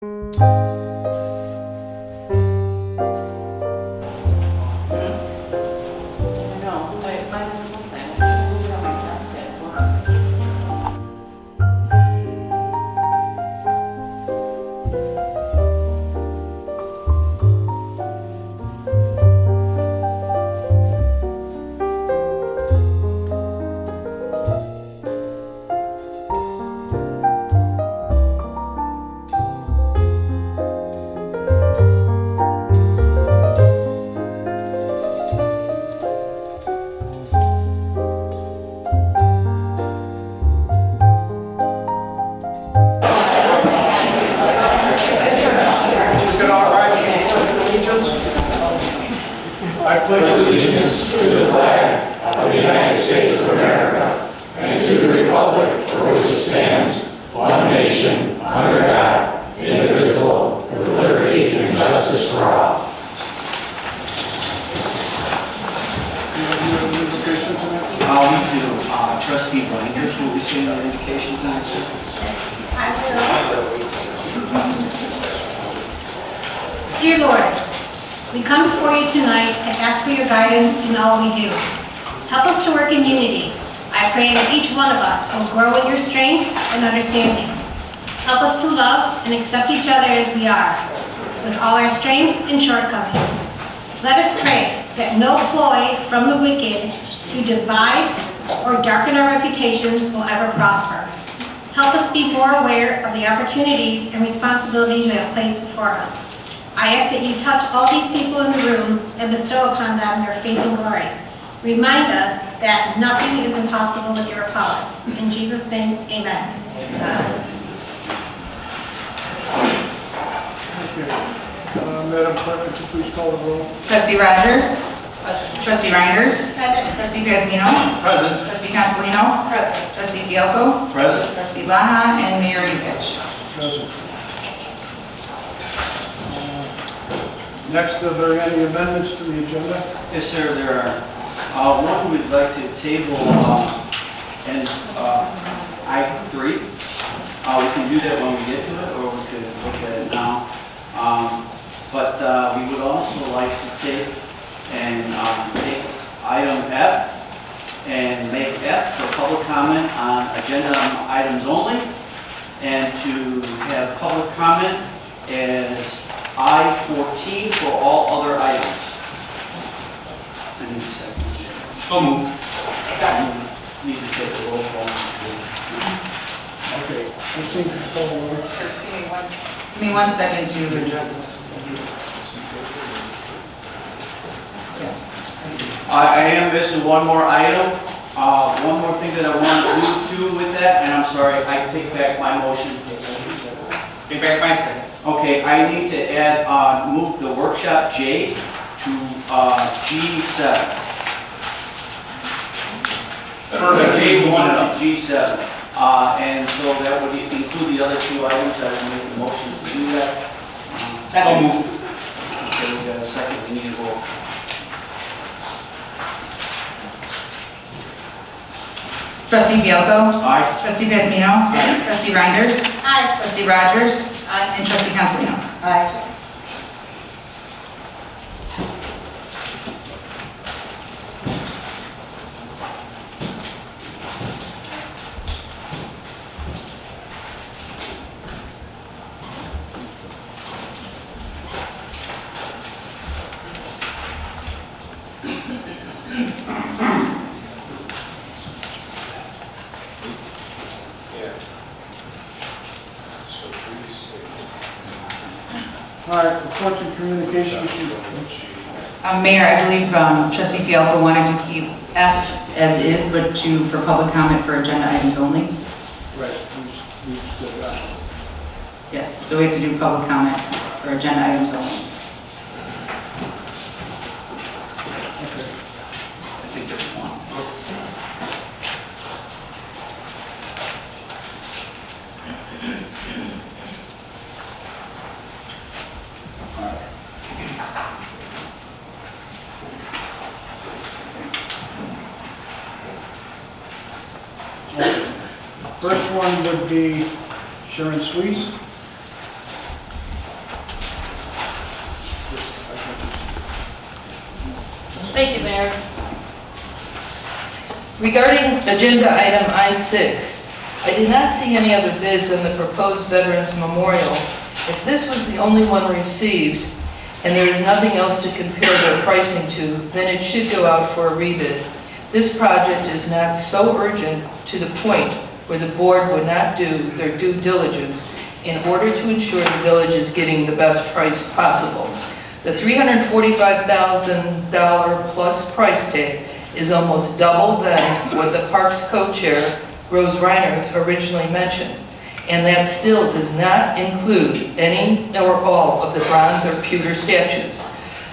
I pledge allegiance to the flag of the United States of America and to the republic for which it stands, one nation, under God, indivisible, with liberty and justice for all. We do. Trustee Blinders will be saying our invocation tonight. Dear Lord, we come before you tonight and ask for your guidance in all we do. Help us to work in unity. I pray that each one of us will grow in your strength and understanding. Help us to love and accept each other as we are, with all our strengths and shortcomings. Let us pray that no ploy from the wicked to divide or darken our reputations will ever prosper. Help us be more aware of the opportunities and responsibilities you have placed before us. I ask that you touch all these people in the room and bestow upon them your faith and glory. Remind us that nothing is impossible with your power. In Jesus' name, amen. Madam Clerk, could you please call the roll? Trustee Rogers? Present. Trustee Reinders? Present. Trustee Pazmino? Present. Trustee Consolino? Present. Trustee Fielko? Present. Trustee Glne and Mayor Yovich. Present. Next, are there any amendments to the agenda? Yes, sir, there are. One we'd like to table and item 3. We can do that when we get to it, or we could look at it now. But we would also like to take item F and make F for public comment on agenda items only, and to have public comment as I-14 for all other items. I need a second. So moved. Second. Need to take a roll call. Okay, Christine, could you call the roll? Give me one second to address this. Yes. I am missing one more item. One more thing that I want to do with that, and I'm sorry, I take back my motion. Take back my second. Okay, I need to add, move the workshop J to G7. J1 to G7. And so that would include the other 2 items. I will make the motion to do that. Second. Okay, we got a second. We need to vote. Trustee Fielko? Aye. Trustee Pazmino? Aye. Trustee Reinders? Aye. Trustee Rogers? Aye. And Trustee Consolino? Aye. All right, reports and communications. Mayor, I believe Trustee Fielko wanted to keep F as is, but for public comment for agenda items only. Right, we still got it. Yes, so we have to do public comment for agenda items only. Okay. I think there's one. First one would be Sharon Sweet. Thank you, Mayor. Regarding agenda item I-6, I did not see any other bids on the proposed Veterans Memorial. If this was the only one received, and there is nothing else to compare their pricing to, then it should go out for a rebid. This project is not so urgent to the point where the board would not do their due diligence in order to ensure the village is getting the best price possible. The $345,000 plus price tag is almost double than what the Parks co-chair, Rose Reiners, originally mentioned. And that still does not include any or all of the bronze or pewter statues.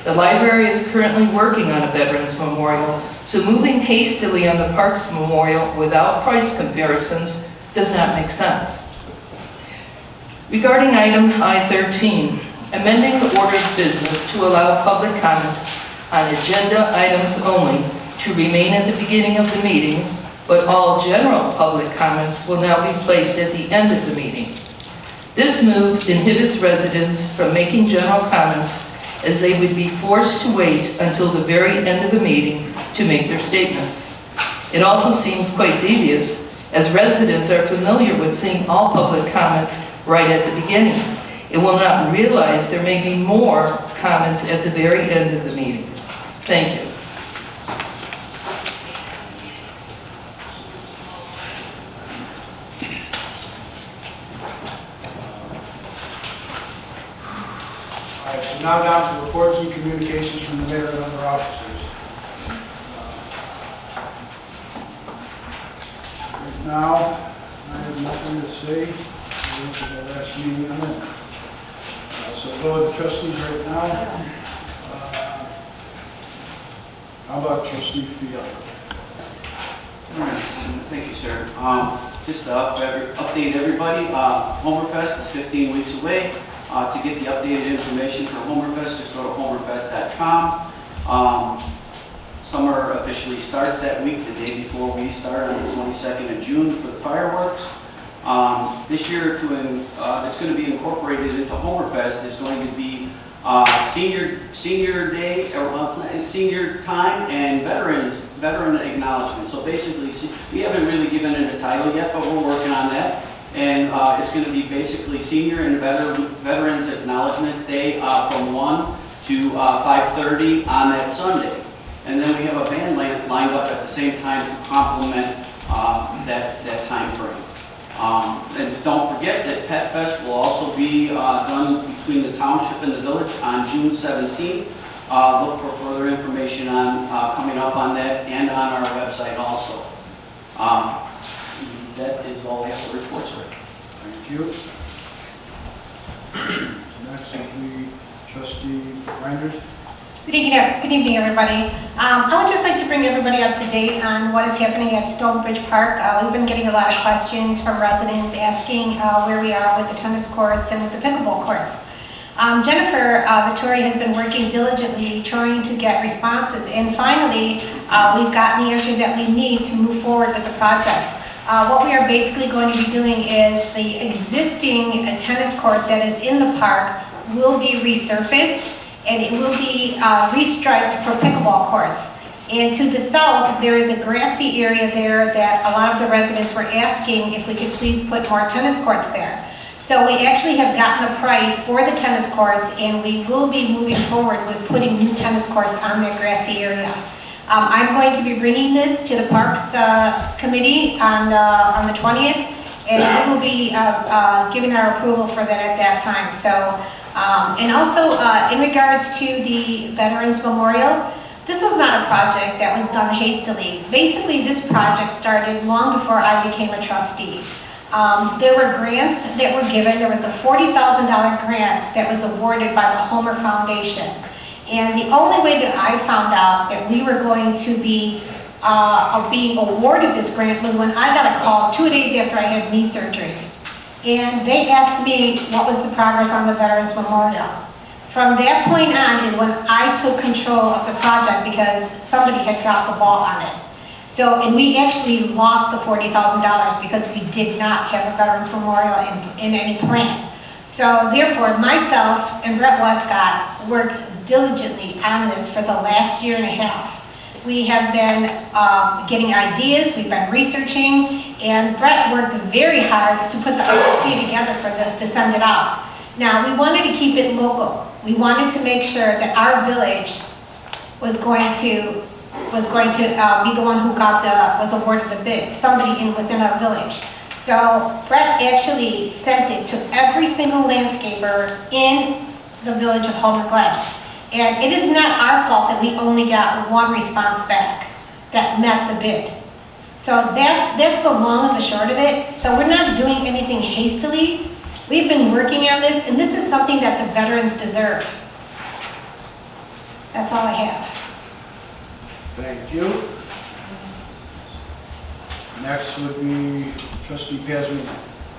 The library is currently working on a Veterans Memorial, so moving hastily on the Parks Memorial without price comparisons does not make sense. Regarding item I-13, amending the order of business to allow public comment on agenda items only to remain at the beginning of the meeting, but all general public comments will now be placed at the end of the meeting. This move inhibits residents from making general comments, as they would be forced to wait until the very end of the meeting to make their statements. It also seems quite devious, as residents are familiar with seeing all public comments right at the beginning, and will not realize there may be more comments at the very end of the meeting. Thank you. All right, so now down to reports and communications from the mayor and other officers. Right now, I have nothing to say. This is the last meeting I'm in. So go to the trustees right now. How about trustee Fiala? All right, thank you, sir. Just to update everybody, Homerfest is 15 weeks away. To get the updated information for Homerfest, just go to homerfest.com. Summer officially starts that week, the day before we start on the 22nd of June for the fireworks. This year, it's going to be incorporated into Homerfest is going to be senior day, or well, it's senior time, and veteran acknowledgement. So basically, we haven't really given it a title yet, but we're working on that. And it's going to be basically Senior and Veterans Acknowledgement Day from 1 to 5:30 on that Sunday. And then we have a band lined up at the same time to complement that time frame. And don't forget that Pet Fest will also be done between the township and the village on June 17th. Look for further information on coming up on that and on our website also. That is all I have to report, sir. Thank you. Next will be trustee Reinders. Good evening, everybody. I would just like to bring everybody up to date on what is happening at Stonebridge Park. We've been getting a lot of questions from residents asking where we are with the tennis courts and with the pickleball courts. Jennifer Vittori has been working diligently trying to get responses, and finally we've gotten the answers that we need to move forward with the project. What we are basically going to be doing is the existing tennis court that is in the park will be resurfaced, and it will be restriped for pickleball courts. And to the south, there is a grassy area there that a lot of the residents were asking if we could please put more tennis courts there. So we actually have gotten a price for the tennis courts, and we will be moving forward with putting new tennis courts on that grassy area. I'm going to be bringing this to the Parks Committee on the 20th, and we will be giving our approval for that at that time. So, and also in regards to the Veterans Memorial, this was not a project that was done hastily. Basically, this project started long before I became a trustee. There were grants that were given. There was a $40,000 grant that was awarded by the Homer Foundation. And the only way that I found out that we were going to be being awarded this grant was when I got a call 2 days after I had knee surgery. And they asked me what was the progress on the Veterans Memorial. From that point on is when I took control of the project because somebody had dropped the ball on it. So, and we actually lost the $40,000 because we did not have a Veterans Memorial in any plan. So therefore, myself and Brett Westcott worked diligently on this for the last year and a half. We have been getting ideas, we've been researching, and Brett worked very hard to put the RFP together for this, to send it out. Now, we wanted to keep it local. We wanted to make sure that our village was going to be the one who was awarded the bid, somebody within our village. So Brett actually sent it to every single landscaper in the village of Homer Glen. And it is not our fault that we only got one response back that met the bid. So that's the long and the short of it. So we're not doing anything hastily. We've been working on this, and this is something that the veterans deserve. That's all I have. Thank you. Next would be trustee Pazmino.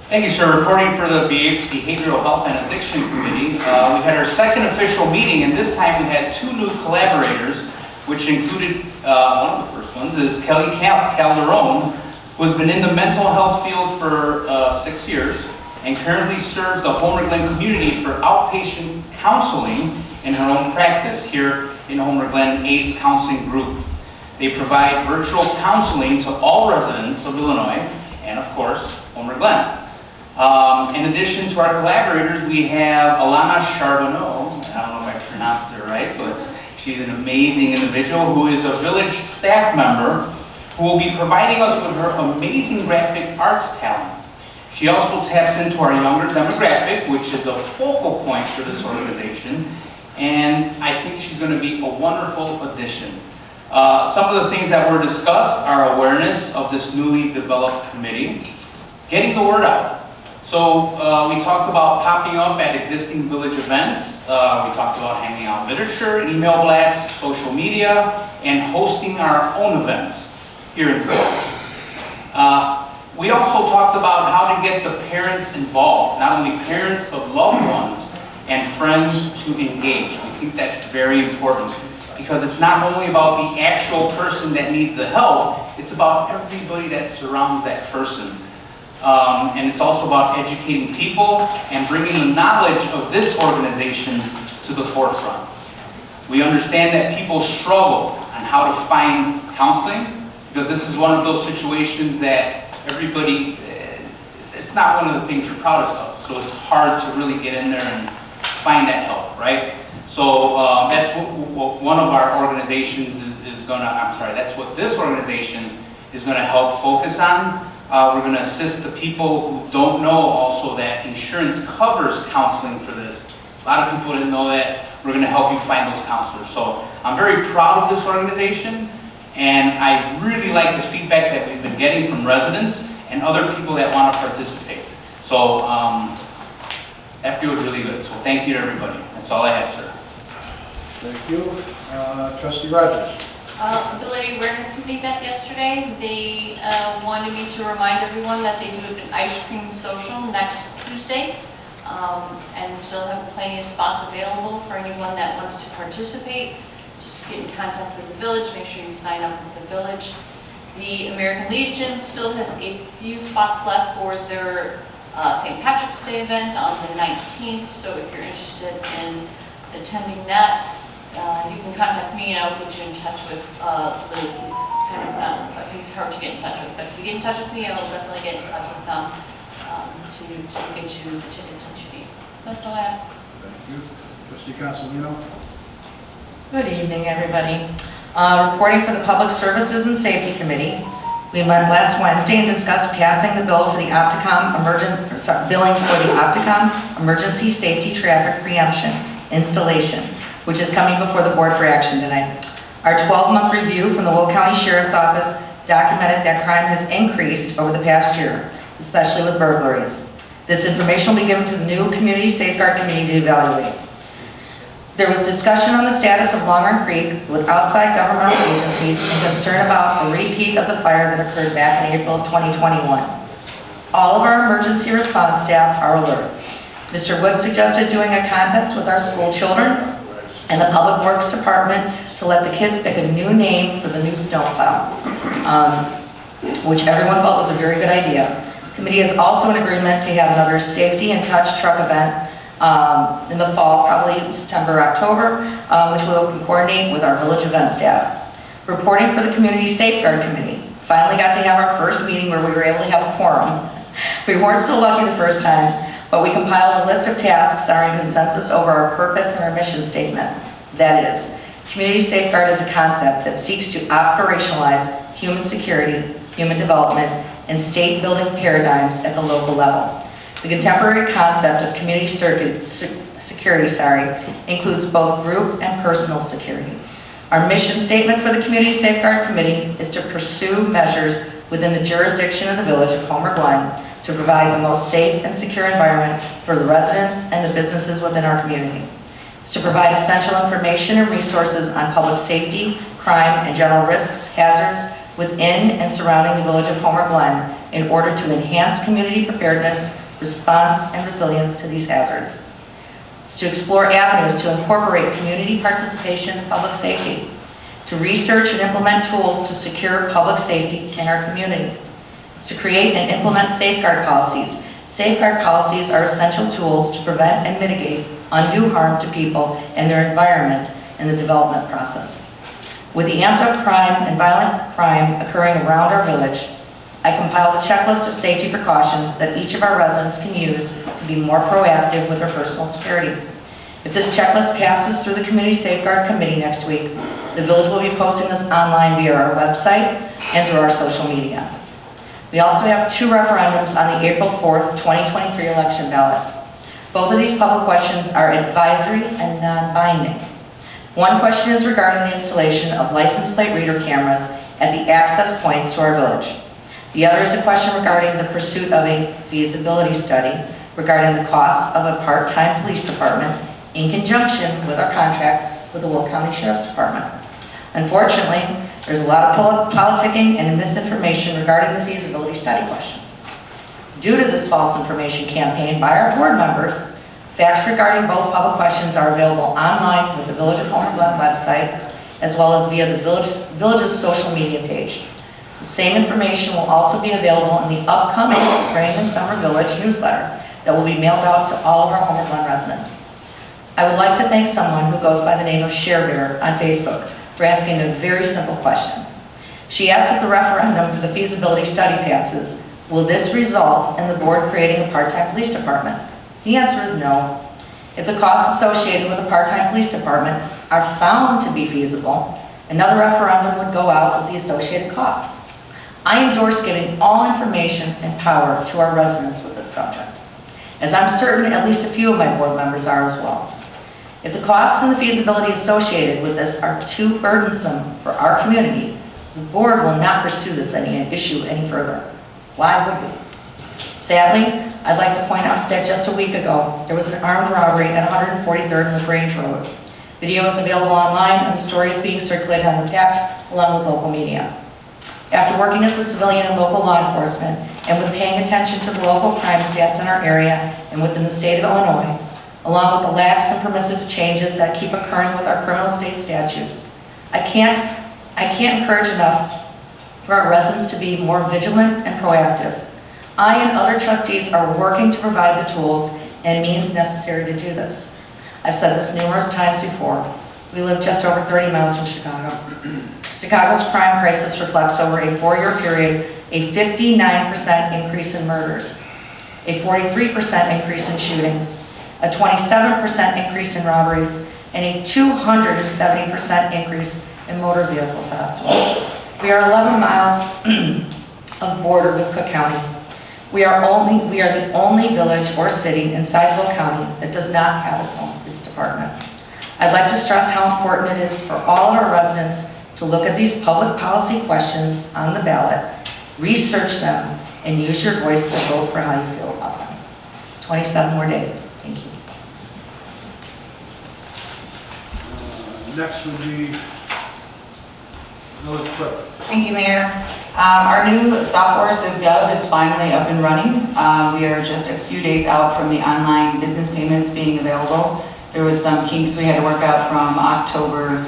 Thank you, sir. Reporting for the Behavioral Health and Addiction Committee. We had our second official meeting, and this time we had 2 new collaborators, which included, one of the first ones is Kelly Calderon, who has been in the mental health field for 6 years and currently serves the Homer Glen community for outpatient counseling in her own practice here in Homer Glen ACE Counseling Group. They provide virtual counseling to all residents of Illinois and, of course, Homer Glen. In addition to our collaborators, we have Alana Charbonneau. I don't know if I pronounced her right, but she's an amazing individual who is a village staff member who will be providing us with her amazing graphic arts talent. She also taps into our younger demographic, which is a focal point for this organization, and I think she's going to be a wonderful addition. Some of the things that were discussed are awareness of this newly developed committee, getting the word out. So we talked about popping up at existing village events. We talked about handing out literature, email blasts, social media, and hosting our own events here in the village. We also talked about how to get the parents involved, not only parents, but loved ones and friends to engage. We think that's very important because it's not only about the actual person that needs the help, it's about everybody that surrounds that person. And it's also about educating people and bringing the knowledge of this organization to the forefront. We understand that people struggle on how to find counseling because this is one of those situations that everybody, it's not one of the things you're proudest of. So it's hard to really get in there and find that help, right? So that's what one of our organizations is gonna, that's what this organization is gonna help focus on. We're going to assist the people who don't know also that insurance covers counseling for this. A lot of people didn't know that. We're going to help you find those counselors. So I'm very proud of this organization, and I really like the feedback that we've been getting from residents and other people that want to participate. So that feels really good. So thank you to everybody. That's all I have, sir. Thank you. Trustee Rogers. Ability Awareness Committee met yesterday. They wanted me to remind everyone that they do an ice cream social next Tuesday and still have plenty of spots available for anyone that wants to participate. Just get in contact with the village, make sure you sign up with the village. The American Legion still has a few spots left for their St. Patrick's Day event on the 19th, so if you're interested in attending that, you can contact me and I'll put you in touch with Lou. He's kind of he's hard to get in touch with, but if you get in touch with me, I will definitely get in touch with them to get you the tickets that you need. That's all I have. Thank you. Trustee Consolino. Good evening, everybody. Reporting for the Public Services and Safety Committee. We met last Wednesday and discussed passing the bill for the billing for the Opticom Emergency Safety Traffic Preemption installation, which is coming before the board for action tonight. Our 12-month review from the Will County Sheriff's Office documented that crime has increased over the past year, especially with burglaries. This information will be given to the new Community Safeguard Committee to evaluate. There was discussion on the status of Long Run Creek with outside governmental agencies and concern about a repeat of the fire that occurred back in April of 2021. All of our emergency response staff are alert. Mr. Wood suggested doing a contest with our school children and the Public Works Department to let the kids pick a new name for the new snowplow, which everyone felt was a very good idea. The committee is also in agreement to have another Safety and Touch truck event in the fall, probably September, October, which we will coordinate with our village event staff. Reporting for the Community Safeguard Committee. Finally got to have our first meeting where we were able to have a quorum. We weren't so lucky the first time, but we compiled a list of tasks that are in consensus over our purpose and our mission statement. That is, community safeguard is a concept that seeks to operationalize human security, human development, and state building paradigms at the local level. The contemporary concept of community security includes both group and personal security. Our mission statement for the Community Safeguard Committee is to pursue measures within the jurisdiction of the Village of Homer Glen to provide the most safe and secure environment for the residents and the businesses within our community. It's to provide essential information and resources on public safety, crime, and general risks, hazards within and surrounding the Village of Homer Glen in order to enhance community preparedness, response, and resilience to these hazards. It's to explore avenues to incorporate community participation in public safety, to research and implement tools to secure public safety in our community. It's to create and implement safeguard policies. Safeguard policies are essential tools to prevent and mitigate undue harm to people and their environment in the development process. With the amped up crime and violent crime occurring around our village, I compiled a checklist of safety precautions that each of our residents can use to be more proactive with their personal security. If this checklist passes through the Community Safeguard Committee next week, the village will be posting this online via our website and through our social media. We also have 2 referendums on the April 4th, 2023 election ballot. Both of these public questions are advisory and non-binding. One question is regarding the installation of license plate reader cameras at the access points to our village. The other is a question regarding the pursuit of a feasibility study regarding the costs of a part-time police department in conjunction with our contract with the Will County Sheriff's Department. Unfortunately, there's a lot of politicking and misinformation regarding the feasibility study question. Due to this false information campaign by our board members, facts regarding both public questions are available online with the Village of Homer Glen website, as well as via the village's social media page. The same information will also be available in the upcoming Spring and Summer Village newsletter that will be mailed out to all of our Homer Glen residents. I would like to thank someone who goes by the name of ShareBear on Facebook for asking a very simple question. She asked if the referendum for the feasibility study passes, will this result in the board creating a part-time police department? The answer is no. If the costs associated with a part-time police department are found to be feasible, another referendum would go out with the associated costs. I endorse giving all information and power to our residents with this subject, as I'm certain at least a few of my board members are as well. If the costs and the feasibility associated with this are too burdensome for our community, the board will not pursue this issue any further. Why would we? Sadly, I'd like to point out that just a week ago, there was an armed robbery at 143rd and LaGrange Road. Video is available online and the story is being circulated on the PAC along with local media. After working as a civilian in local law enforcement and with paying attention to the local crime stats in our area and within the state of Illinois, along with the lax and permissive changes that keep occurring with our criminal state statutes, I can't encourage enough for our residents to be more vigilant and proactive. I and other trustees are working to provide the tools and means necessary to do this. I've said this numerous times before. We live just over 30 miles from Chicago. Chicago's crime crisis reflects over a 4-year period a 59% increase in murders, a 43% increase in shootings, a 27% increase in robberies, and a 270% increase in motor vehicle theft. We are 11 miles of border with Cook County. We are the only village or city inside Will County that does not have its own police department. I'd like to stress how important it is for all of our residents to look at these public policy questions on the ballot, research them, and use your voice to vote for how you feel about them. 27 more days. Thank you. Next would be village clerk. Thank you, Mayor. Our new software, SivGov, is finally up and running. We are just a few days out from the online business payments being available. There was some kinks we had to work out from October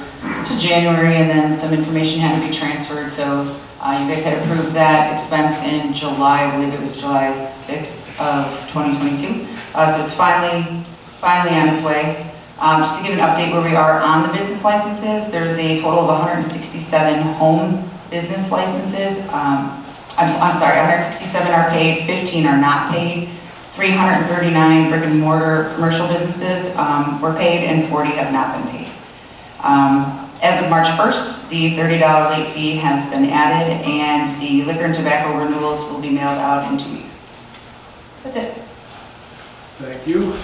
to January, and then some information had to be transferred. So you guys had approved that expense in July. I believe it was July 6th of 2022. So it's finally on its way. Just to give an update where we are on the business licenses, there's a total of 167 home business licenses. I'm sorry, 167 are paid, 15 are not paid. 339 brick and mortar commercial businesses were paid and 40 have not been paid. As of March 1st, the $30 late fee has been added and the liquor and tobacco renewals will be mailed out in 2 weeks. That's it. Thank you.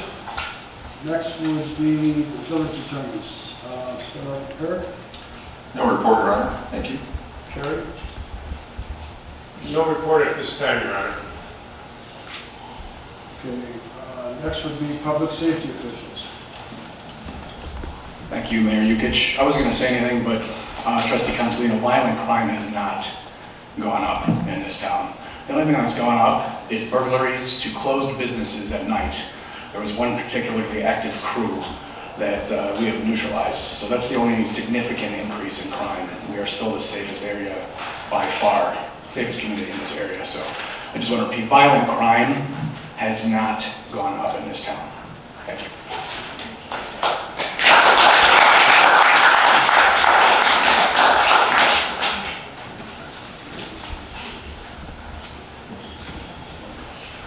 Next would be the village attorneys. Start off with Kurt. No report, Your Honor. Thank you. Sherry. No report at this time, Your Honor. Okay. Next would be public safety officials. Thank you, Mayor Yukich. I wasn't going to say anything, but Trustee Consolino, violent crime has not gone up in this town. The only thing that's gone up is burglaries to closed businesses at night. There was one particularly active crew that we have neutralized. So that's the only significant increase in crime. We are still the safest area by far, safest community in this area. So I just want to repeat, violent crime has not gone up in this town. Thank you.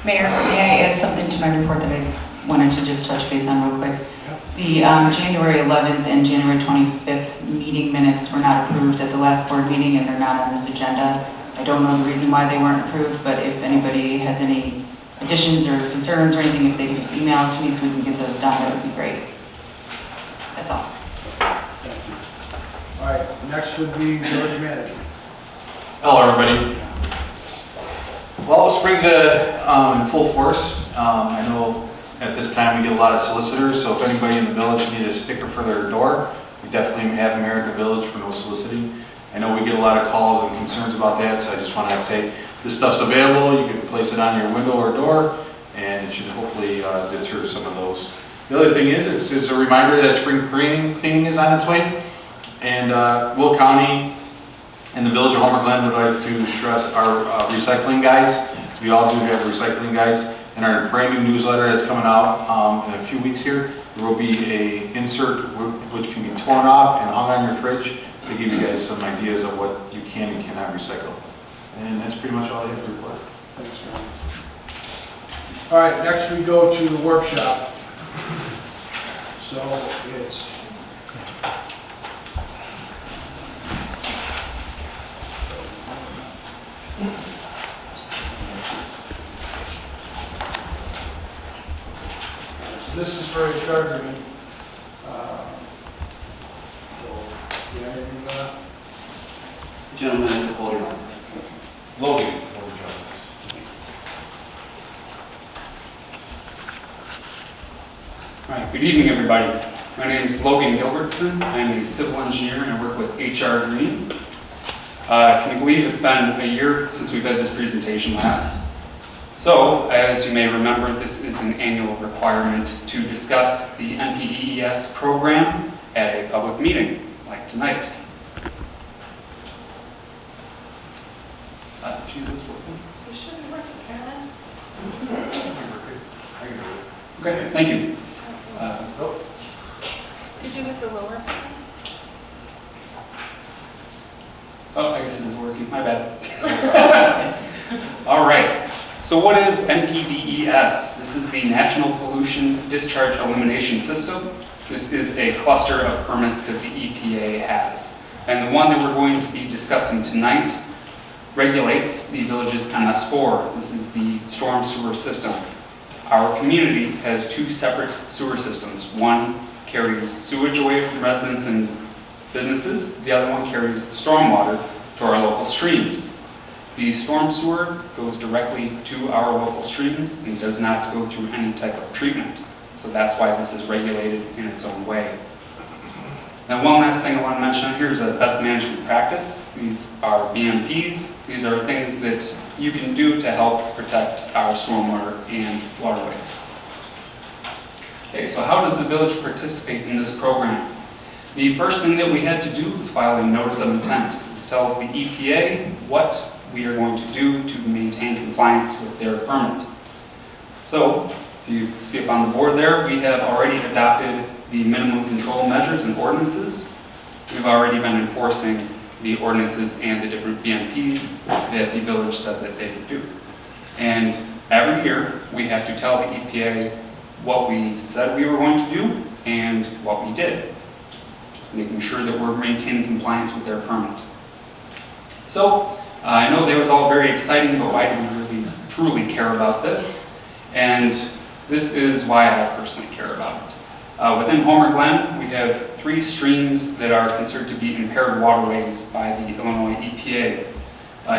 Mayor, may I add something to my report that I wanted to just touch base on real quick? The January 11th and January 25th meeting minutes were not approved at the last board meeting and they're not on this agenda. I don't know the reason why they weren't approved, but if anybody has any additions or concerns or anything, if they could just email it to me so we can get those done, that would be great. That's all. Thank you. All right, next would be village manager. Hello, everybody. Well, spring's in full force. I know at this time we get a lot of solicitors, so if anybody in the village needs a sticker for their door, we definitely have them here at the village for no soliciting. I know we get a lot of calls and concerns about that, so I just want to say this stuff's available. You can place it on your window or door, and it should hopefully deter some of those. The other thing is, it's just a reminder that spring cleaning is on its way, and Will County and the Village of Homer Glen would like to stress our recycling guides. We all do have recycling guides. In our brand new newsletter that's coming out in a few weeks here, there will be a insert which can be torn off and hung on your fridge to give you guys some ideas of what you can and cannot recycle. And that's pretty much all I have to report. Thanks, Ron. All right, next we go to the workshop. So it's this is for a charging. So, yeah, anything about that? Gentlemen at the podium. Logan, over Jones. All right, good evening, everybody. My name is Logan Gilbertson. I'm a civil engineer and I work with HR Glne. Can you believe it's been a year since we've had this presentation last? So, as you may remember, this is an annual requirement to discuss the NPDES program at a public meeting, like tonight. Jesus, working? You should be working, Carolyn. Okay, thank you. Did you hit the lower? Oh, I guess it is working. My bad. All right. So what is NPDES? This is the National Pollution Discharge Elimination System. This is a cluster of permits that the EPA has. And the one that we're going to be discussing tonight regulates the village's MS4. This is the storm sewer system. Our community has two separate sewer systems. One carries sewage away from residents and businesses. The other one carries stormwater to our local streams. The storm sewer goes directly to our local streams and does not go through any type of treatment. So that's why this is regulated in its own way. Now, one last thing I want to mention on here is a best management practice. These are BMPs. These are things that you can do to help protect our stormwater and waterways. Okay, so how does the village participate in this program? The first thing that we had to do was file a notice of intent. This tells the EPA what we are going to do to maintain compliance with their permit. So, if you see up on the board there, we have already adopted the minimum control measures and ordinances. We've already been enforcing the ordinances and the different BMPs that the village said that they would do. And every year, we have to tell the EPA what we said we were going to do and what we did. Just making sure that we're maintaining compliance with their permit. So, I know that was all very exciting, but why do we really truly care about this? And this is why I personally care about it. Within Homer Glen, we have 3 streams that are considered to be impaired waterways by the Illinois EPA.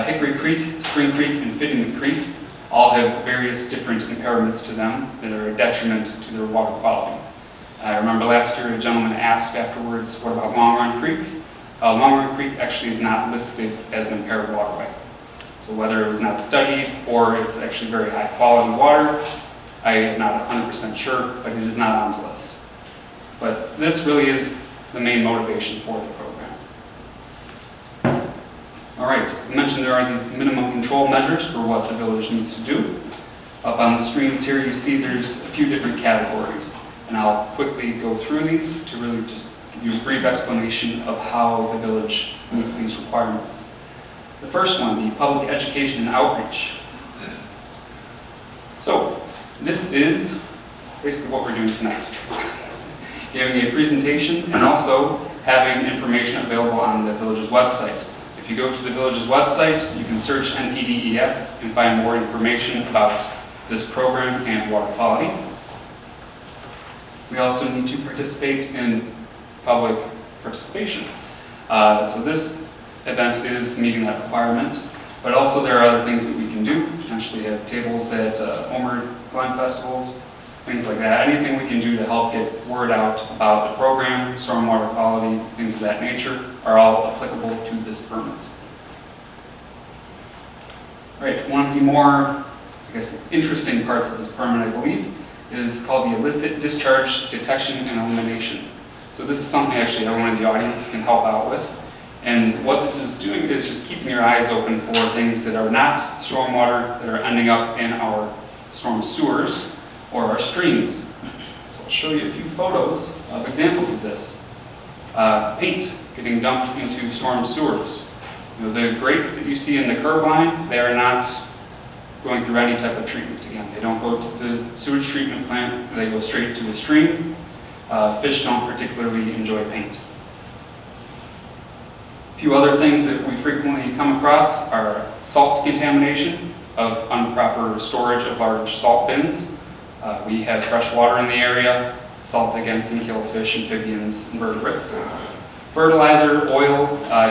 Hickory Creek, Spring Creek, and Fitting Creek all have various different impairments to them that are a detriment to their water quality. I remember last year a gentleman asked afterwards, what about Long Run Creek? Long Run Creek actually is not listed as an impaired waterway. So whether it was not studied or it's actually very high quality water, I am not 100% sure, but it is not on the list. But this really is the main motivation for the program. All right, I mentioned there are these minimum control measures for what the village needs to do. Up on the screens here, you see there's a few different categories, and I'll quickly go through these to really just give you a brief explanation of how the village meets these requirements. The first one, the public education and outreach. So, this is basically what we're doing tonight. Giving a presentation and also having information available on the village's website. If you go to the village's website, you can search NPDES and find more information about this program and water quality. We also need to participate in public participation. So this event is meeting that requirement, but also there are other things that we can do. Potentially have tables at Homer Glen festivals, things like that. Anything we can do to help get word out about the program, stormwater quality, things of that nature, are all applicable to this permit. All right, one of the more, I guess, interesting parts of this permit, I believe, is called the illicit discharge detection and elimination. So this is something actually everyone in the audience can help out with. And what this is doing is just keeping your eyes open for things that are not stormwater, that are ending up in our storm sewers or our streams. So I'll show you a few photos of examples of this. Paint getting dumped into storm sewers. You know, the grates that you see in the curb line, they are not going through any type of treatment. Again, they don't go to the sewage treatment plant, they go straight to the stream. Fish don't particularly enjoy paint. A few other things that we frequently come across are salt contamination of improper storage of large salt bins. We have fresh water in the area. Salt, again, can kill fish, amphibians, invertebrates. Fertilizer, oil,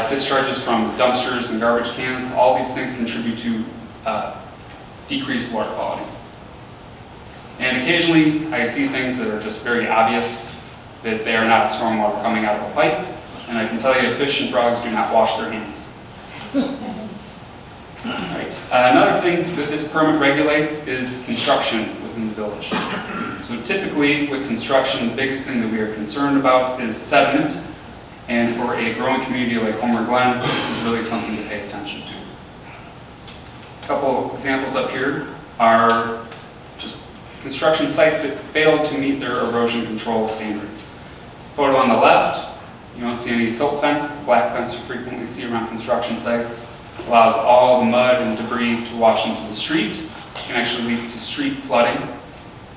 discharges from dumpsters and garbage cans, all these things contribute to decreased water quality. And occasionally, I see things that are just very obvious that they are not stormwater coming out of a pipe. And I can tell you, fish and frogs do not wash their hands. Right. Another thing that this permit regulates is construction within the village. So typically, with construction, the biggest thing that we are concerned about is sediment. And for a growing community like Homer Glen, this is really something to pay attention to. A couple examples up here are just construction sites that failed to meet their erosion control standards. Photo on the left, you don't see any silt fence. The black fence you frequently see around construction sites allows all the mud and debris to wash into the street. It can actually lead to street flooding.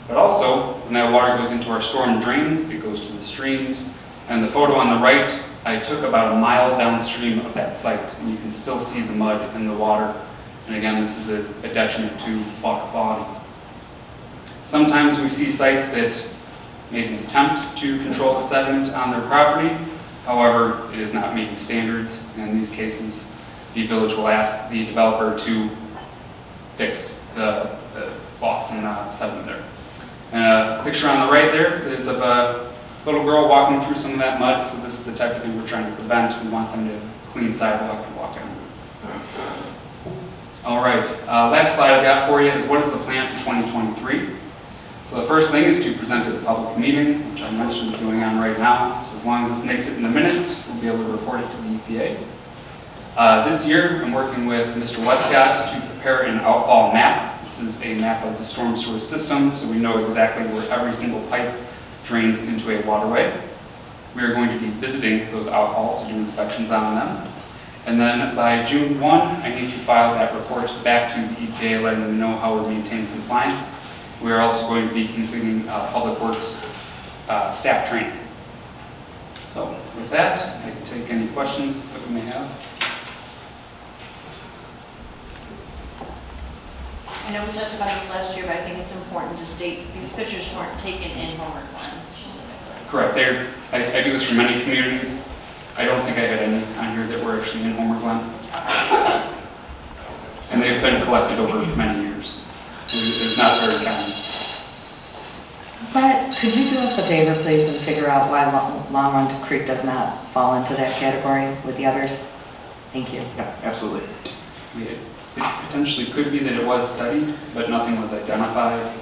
But also, when that water goes into our storm drains, it goes to the streams. And the photo on the right, I took about a mile downstream of that site, and you can still see the mud in the water. And again, this is a detriment to water quality. Sometimes we see sites that made an attempt to control the sediment on their property. However, it is not meeting standards. And in these cases, the village will ask the developer to fix the loss in sediment there. And a picture on the right there is of a little girl walking through some of that mud. So this is the type of thing we're trying to prevent. We want them to clean sidewalk and walk on. All right, last slide I've got for you is what is the plan for 2023? So the first thing is to present at a public meeting, which I mentioned is going on right now. So as long as this makes it in the minutes, we'll be able to report it to the EPA. This year, I'm working with Mr. Westcott to prepare an outfall map. This is a map of the storm sewer system, so we know exactly where every single pipe drains into a waterway. We are going to be visiting those outfalls to do inspections on them. And then by June 1, I need to file that report back to the EPA, letting them know how we're maintaining compliance. We are also going to be completing Public Works staff training. So with that, I can take any questions that we may have. I know we touched about this last year, but I think it's important to state these pictures weren't taken in Homer Glen specifically. Correct. I do this for many communities. I don't think I had any on here that were actually in Homer Glen. And they've been collected over many years. It's not very common. Brett, could you do us a favor, please, and figure out why Long Run Creek does not fall into that category with the others? Thank you. Yeah, absolutely. It potentially could be that it was studied, but nothing was identified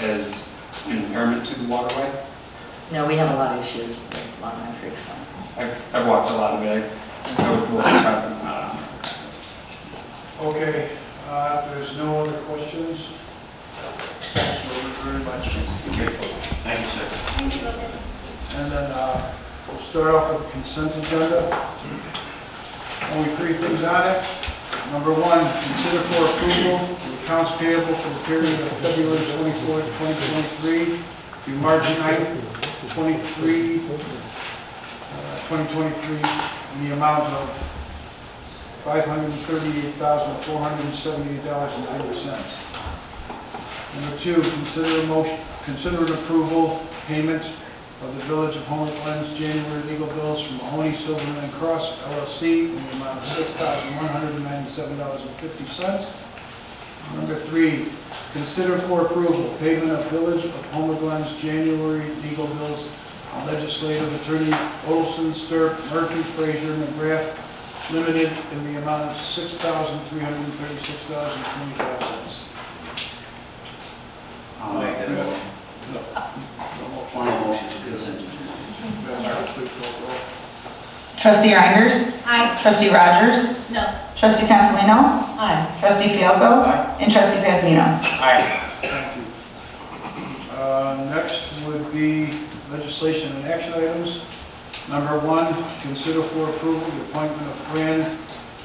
as an impairment to the waterway. No, we have a lot of issues with Long Run Creek, so. I've walked a lot of it. I was a little surprised it's not on there. Okay, if there's no other questions, thanks very much. Thank you, sir. And then we'll start off with the consent agenda. Only 3 things on it. Number 1, consider for approval the accounts payable for the period of February 24th, 2023 through March 9th, 2023, in the amount of $538,478.90. Number 2, consider an approval payment of the Village of Homer Glen's January legal bills from Mahoney Silverman and Cross LLC in the amount of $6,197.50. Number 3, consider for approval payment of Village of Homer Glen's January legal bills on legislative attorney Olson, Sturp, Murphy, Frazier, McGrath Limited in the amount of $6,336.25. I'll make that motion. Final motion to consent. Trustee Reinders? Aye. Trustee Rogers? No. Trustee Cancelino? Aye. Trustee Fielko? Aye. And Trustee Paslino? Aye. Thank you. Next would be legislation and action items. Number 1, consider for approval the appointment of Fran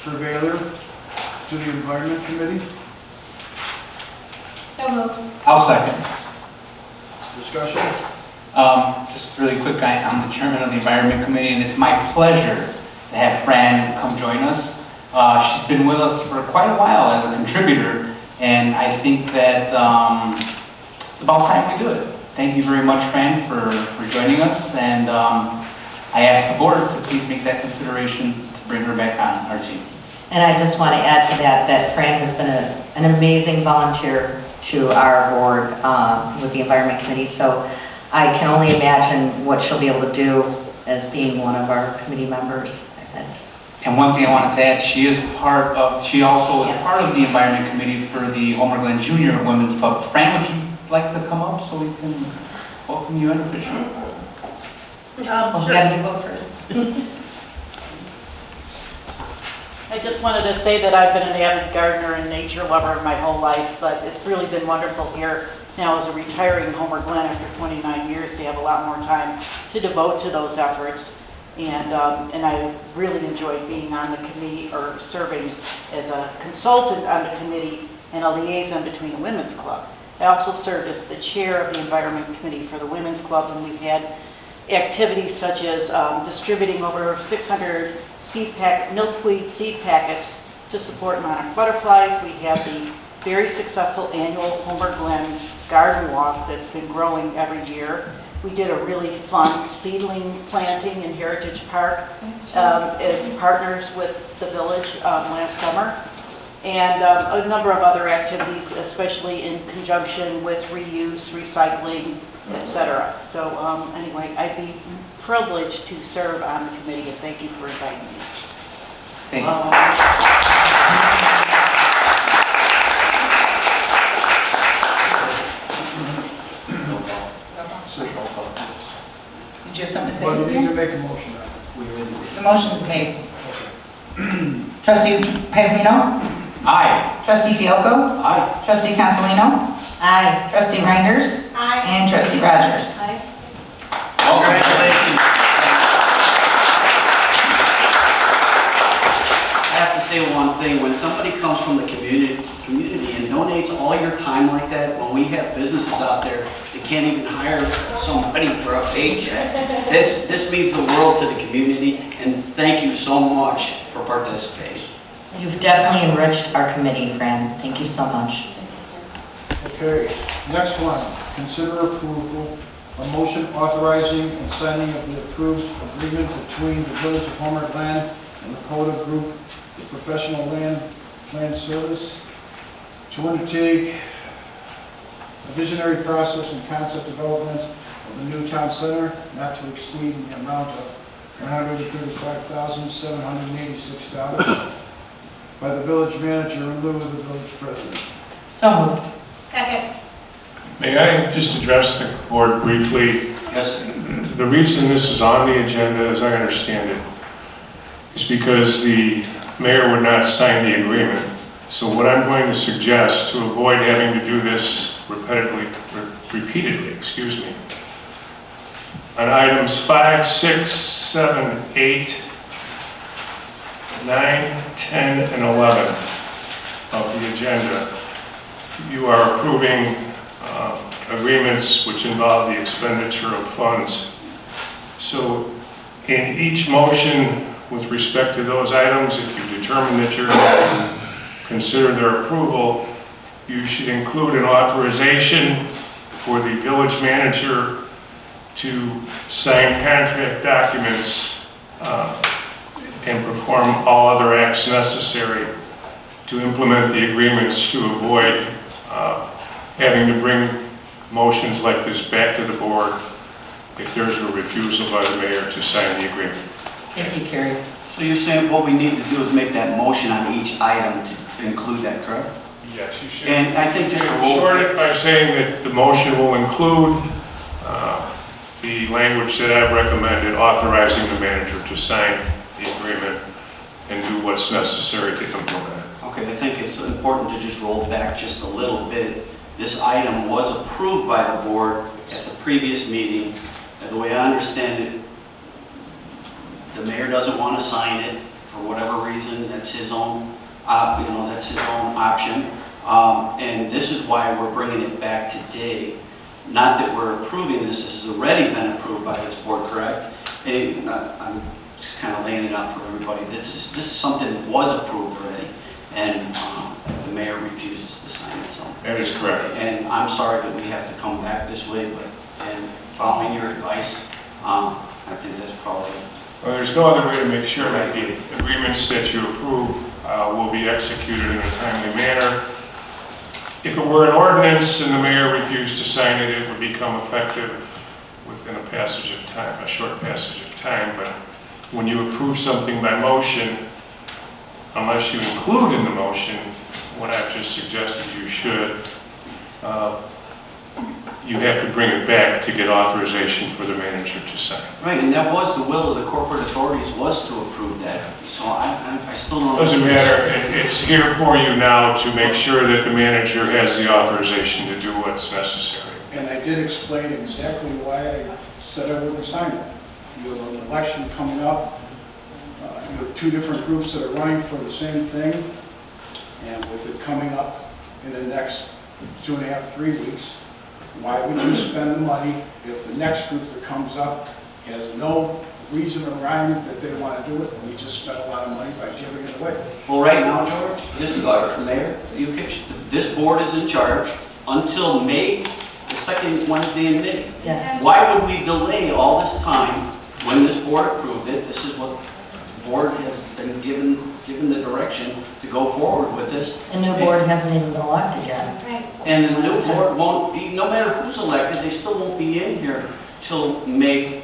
Prevailer to the Environment Committee. So moved. I'll second. Discussion? Just really quick, I'm the chairman of the Environment Committee, and it's my pleasure to have Fran come join us. She's been with us for quite a while as a contributor, and I think that it's about time we do it. Thank you very much, Fran, for joining us, and I ask the board to please make that consideration to bring her back on our team. And I just want to add to that Fran has been an amazing volunteer to our board with the Environment Committee, so I can only imagine what she'll be able to do as being one of our committee members. And one thing I wanted to add, she also is part of the Environment Committee for the Homer Glen Junior Women's Club. Fran, would you like to come up so we can welcome you in officially? Well, you got to go first. I just wanted to say that I've been an avid gardener and nature lover my whole life, but it's really been wonderful here now as a retiring Homer Glen after 29 years to have a lot more time to devote to those efforts. And I really enjoyed being on the committee or serving as a consultant on the committee and a liaison between the Women's Club. I also served as the chair of the Environment Committee for the Women's Club, and we've had activities such as distributing over 600 milkweed seed packets to support monarch butterflies. We have the very successful annual Homer Glen Garden Walk that's been growing every year. We did a really fun seedling planting in Heritage Park as partners with the village last summer. And a number of other activities, especially in conjunction with reuse, recycling, etc. So anyway, I'd be privileged to serve on the committee, and thank you for inviting me. Thank you. Did you have something to say? Well, you need to make a motion on it. The motion is made. Trustee Paslino? Aye. Trustee Fielko? Aye. Trustee Cancelino? Aye. Trustee Reinders? Aye. And Trustee Rogers? Aye. Congratulations. I have to say one thing, when somebody comes from the community and donates all your time like that, when we have businesses out there that can't even hire somebody for a paycheck, this means the world to the community, and thank you so much for participating. You've definitely enriched our committee, Fran. Thank you so much. Okay, next one, consider approval, a motion authorizing and signing of the approved agreement between the Village of Homer Glen and the Coda Group, the professional land plan service, to undertake a visionary process and concept development of the new town center, not to exceed the amount of $135,786 by the village manager in lieu of the village president. So moved. Second. May I just address the board briefly? Yes, sir. The reason this is on the agenda, as I understand it, is because the mayor would not sign the agreement. So what I'm going to suggest, to avoid having to do this repeatedly, on items 5, 6, 7, 8, 9, 10, and 11 of the agenda, you are approving agreements which involve the expenditure of funds. So in each motion with respect to those items, if you determine that you're going to consider their approval, you should include an authorization for the village manager to sign contract documents and perform all other acts necessary to implement the agreements, to avoid having to bring motions like this back to the board if there's a refusal by the mayor to sign the agreement. Thank you, Carrie. So you're saying what we need to do is make that motion on each item to include that, correct? Yes, you should. And I think just a short it by saying that the motion will include the language that I've recommended, authorizing the manager to sign the agreement and do what's necessary to implement it. Okay, I think it's important to just roll back just a little bit. This item was approved by the board at the previous meeting. And the way I understand it, the mayor doesn't want to sign it for whatever reason. That's his own, that's his own option. And this is why we're bringing it back today. Not that we're approving this. This has already been approved by this board, correct? And I'm just kind of laying it out for everybody. This is something that was approved already, and the mayor refuses to sign it. So that is correct. And I'm sorry that we have to come back this way, but and following your advice, I think that's probably. Well, there's no other way to make sure that the agreements that you approve will be executed in a timely manner. If it were an ordinance and the mayor refused to sign it, it would become effective within a passage of time, a short passage of time. But when you approve something by motion, unless you include in the motion what I've just suggested you should, you have to bring it back to get authorization for the manager to sign. Right, and that was the will of the corporate authorities, was to approve that. So I still don't. Doesn't matter. It's here for you now to make sure that the manager has the authorization to do what's necessary. And I did explain exactly why I said I wouldn't sign it. You have an election coming up. You have two different groups that are running for the same thing. And with it coming up in the next 2.5, 3 weeks, why would you spend the money if the next group that comes up has no reason or rhyme that they want to do it, and we just spent a lot of money by giving it away? Well, right now, George, this is Mayor, this board is in charge until May, the second Wednesday in May. Yes. Why would we delay all this time when this board approved it? This is what the board has been given the direction to go forward with this. The new board hasn't even been elected yet. Right. And the new board won't be, no matter who's elected, they still won't be in here till May,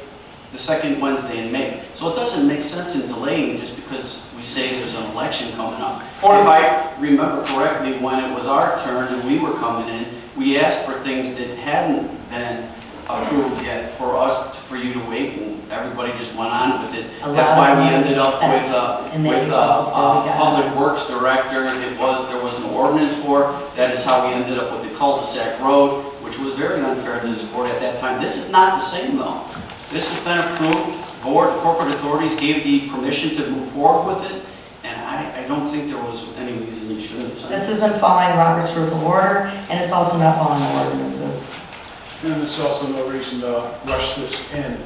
the second Wednesday in May. So it doesn't make sense in delaying just because we say there's an election coming up. Or if I remember correctly, when it was our turn and we were coming in, we asked for things that hadn't been approved yet for you to wait, and everybody just went on with it. That's why we ended up with Public Works Director. There was an ordinance for. That is how we ended up with the cul-de-sac road, which was very unfair to this board at that time. This is not the same though. This has been approved. Board, corporate authorities gave the permission to move forward with it, and I don't think there was any reason you shouldn't. This isn't following Robert's Rules of Order, and it's also not following the ordinances. And there's also no reason to rush this in.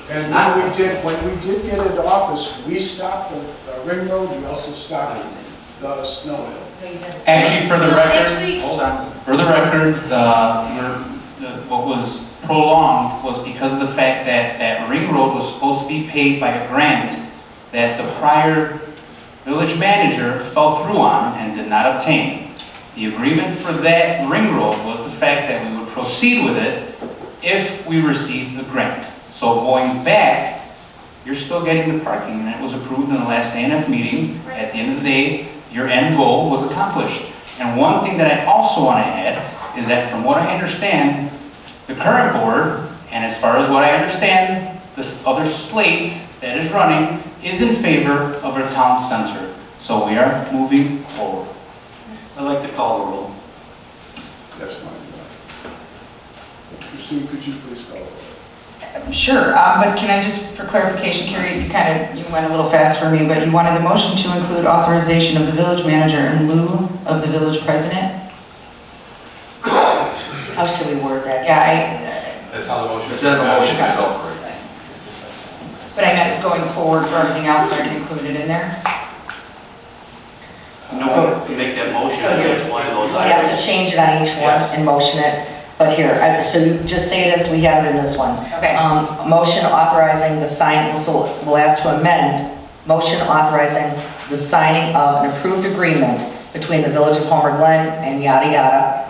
And when we did get into office, we stopped the ring road, we also stopped the snow hill. Actually, for the Actually- record, hold on, for the record, what was prolonged was because of the fact that that ring road was supposed to be paid by a grant that the prior village manager fell through on and did not obtain. The agreement for that ring road was the fact that we would proceed with it if we received the grant. So going back, you're still getting the parking, and it was approved in the last ANF meeting. At the end of the day, your end goal was accomplished. And one thing that I also want to add is that from what I understand, the current board, and as far as what I understand, this other slate that is running is in favor of a town center. So we are moving forward. I'd like to call the roll. That's fine. Christine, could you please call it? Sure, but can I just, for clarification, Carrie, you went a little fast for me, but you wanted the motion to include authorization of the village manager in lieu of the village president? How should we word that? Yeah, That's how the motion. That's how the motion itself. but I meant going forward for everything else, so I can include it in there. No, you make that motion So on you each one of those you have items. to change it on each one Yes. and motion it. But here, so you just say it as we have it in this one. Okay. Motion authorizing the sign, so we'll ask to amend, motion authorizing the signing of an approved agreement between the Village of Homer Glen and yada yada,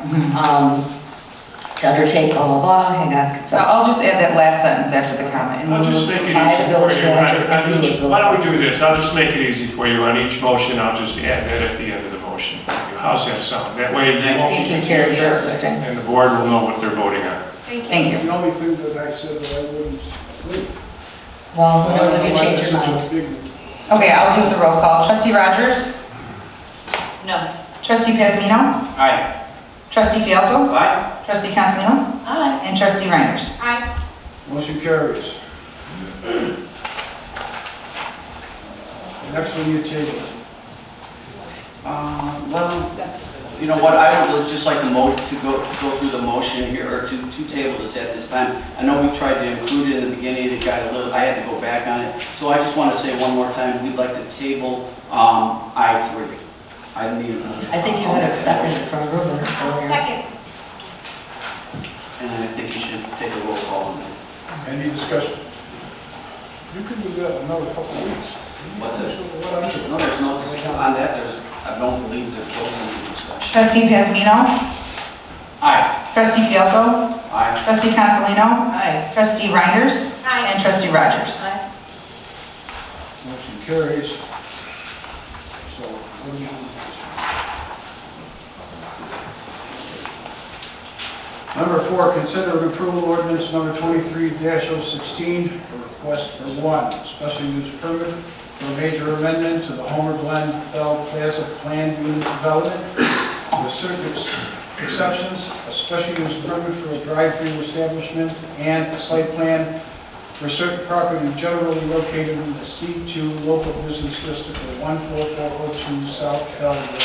to undertake blah blah blah, hang on. So I'll just add that last sentence after the comment. I'll just make it By easy the for village you. manager and village Why don't we do president. this? I'll just make it easy for you. On each motion, I'll just add that at the end of the motion for you. How's that sound? That way you won't Thank you, be Carrie, for assisting. and the board will know what they're voting on. Thank you. The only thing that I said that I wouldn't leave. Well, who knows if you change your mind. Okay, I'll do the roll call. Trustee Rogers? No. Trustee Pazmino? Aye. Trustee Fialko? Aye. Trustee Consolino? Aye. And Trustee Reinders? Aye. Motion carries. Next one, you table. Well, you know what, I would just like to go through the motion here, or to table this at this time. I know we tried to include it in the beginning, it got a little, I had to go back on it. So I just want to say one more time, we'd like to table I3. I need a motion. I think you had a second from Ruben earlier. Second. And I think you should take a roll call on that. Any discussion? You could do that in another couple of weeks. What's it? What I'm doing. No, there's no, on that, I don't believe there's any discussion. Trustee Pazmino? Aye. Trustee Fialko? Aye. Trustee Consolino? Aye. Trustee Reinders? Aye. And Trustee Rogers? Aye. Motion carries. So, what do you do? Number 4, consider and approval ordinance number 23-016, a request for one special use permit for a major amendment to the Homer Glen Bell Plaza Planned Unit Development with certain exceptions, a special use permit for a drive-through establishment, and a site plan for certain property generally located in the C2 Local Business District of 14402 South Bell Road.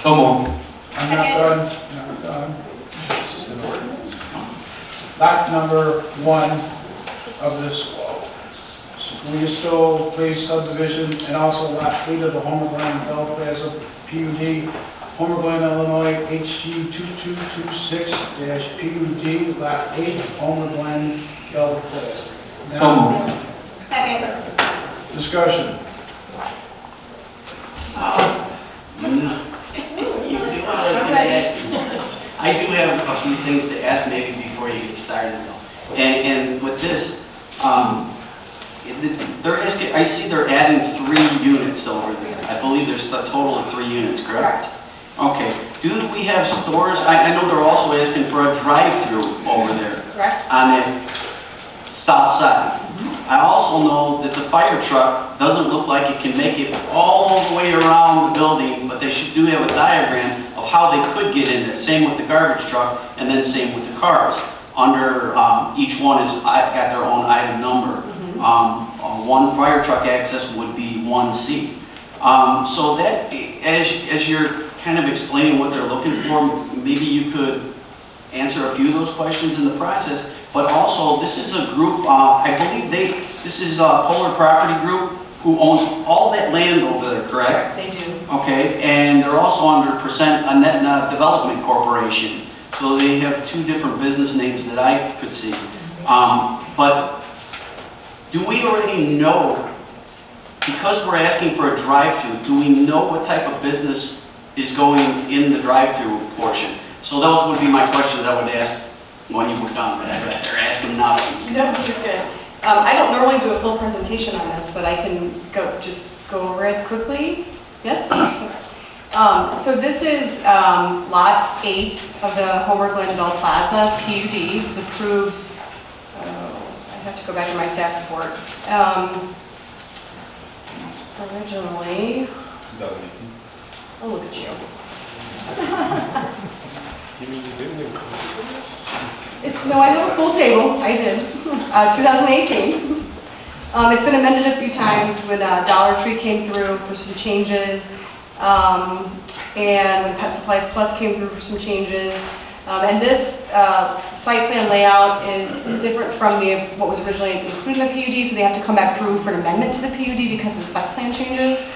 So moved. I'm not done. This is an ordinance. Lot number 1 of this Stowe Place subdivision, and also lot 8 of the Homer Glen Bell Plaza PUD, Homer Glen, Illinois, HG 2226-PUD, lot 8, Homer Glen Bell Plaza. So moved. Second. Discussion. You knew I was going to ask you this. I do have a few things to ask maybe before you get started though. And with this, they're asking, I see they're adding 3 units over there. I believe there's a total of 3 units, correct? Okay. Do we have stores? I know they're also asking for a drive-through over there. Correct. On the south side. I also know that the fire truck doesn't look like it can make it all the way around the building, but they do have a diagram of how they could get in there. Same with the garbage truck, and then same with the cars. under, each one is got their own item number. One fire truck access would be 1C. So that, as you're kind of explaining what they're looking for, maybe you could answer a few of those questions in the process. But also, this is a group, I believe this is a Polar Property Group who owns all that land over there, correct? They do. Okay, and they're also under a Net Development Corporation. So they have two different business names that I could see. But do we already know, because we're asking for a drive-through, do we know what type of business is going in the drive-through portion? So those would be my questions I would ask when you were done, but they're asking now. No, you're good. I don't normally do a full presentation on this, but I can just go over it quickly. Yes? Okay. So this is Lot 8 of the Homer Glen Bell Plaza PUD. It was approved, I'd have to go back to my staff report. Originally, 2018. oh, look at you. You mean you didn't include this? No, I have a full table, I did, 2018. It's been amended a few times when Dollar Tree came through for some changes, and when Pet Supplies Plus came through for some changes. And this site plan layout is different from what was originally included in the PUD, so they have to come back through for an amendment to the PUD because of the site plan changes.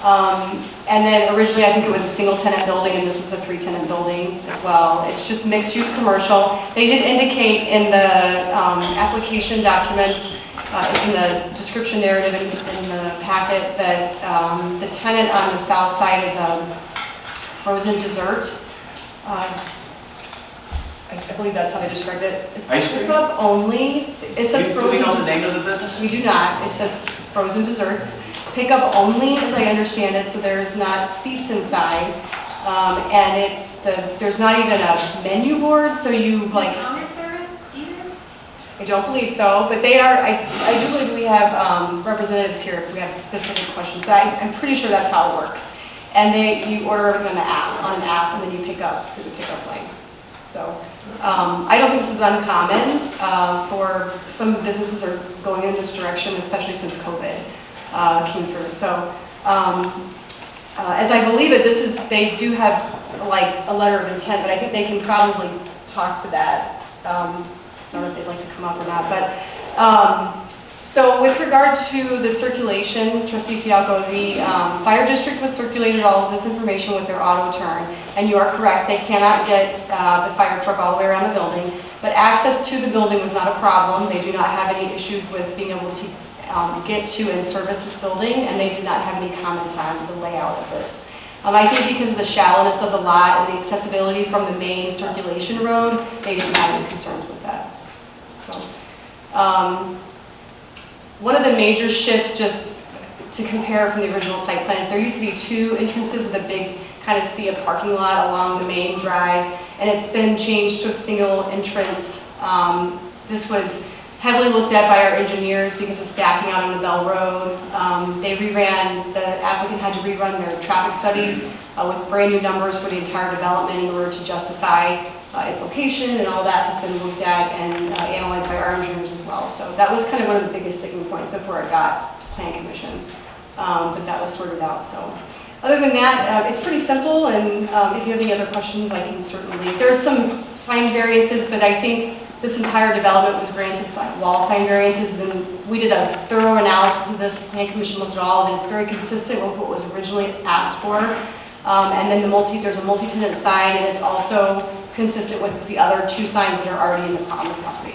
And then originally I think it was a single tenant building, and this is a 3-tenant building as well. It's just mixed use commercial. They did indicate in the application documents, it's in the description narrative in the packet, that the tenant on the south side is a frozen dessert. I believe that's how they described it. It's Ice cream? pickup only. It says Do frozen. we know the dessert. name of the business? We do not. It says frozen desserts. Pickup only, as I understand it, so there's not seats inside. And there's not even a menu board, so you like. Counter service either? I don't believe so, but they are, I do believe we have representatives here if we have specific questions, but I'm pretty sure that's how it works. And you order everything on an app, and then you pick up through the pickup lane. So I don't think this is uncommon for some businesses are going in this direction, especially since COVID came through. So as I believe it, they do have like a letter of intent, but I think they can probably talk to that. I don't know if they'd like to come up or not, but so with regard to the circulation, Trustee Fialco, the fire district was circulated all of this information with their auto turn, and you are correct, they cannot get the fire truck all the way around the building, but access to the building was not a problem. They do not have any issues with being able to get to and service this building, and they did not have any comments on the layout of this. I think because of the shallowness of the lot and the accessibility from the main circulation road, they didn't have any concerns with that. So, one of the major shifts, just to compare from the original site plans, there used to be 2 entrances with a big kind of sea of parking lot along the main drive, and it's been changed to a single entrance. This was heavily looked at by our engineers because of stacking out on the Bell Road. The applicant had to rerun their traffic study with brand new numbers for the entire development in order to justify its location, and all that has been looked at and analyzed by our engineers as well. So that was kind of one of the biggest sticking points before it got to Plan Commission, but that was sorted out. So other than that, it's pretty simple, and if you have any other questions, I can certainly. There's some sign variances, but I think this entire development was granted wall sign variances, and then we did a thorough analysis of this. Plan Commission looked at all of it. It's very consistent with what was originally asked for. And then there's a multi-tenant sign, and it's also consistent with the other 2 signs that are already on the property.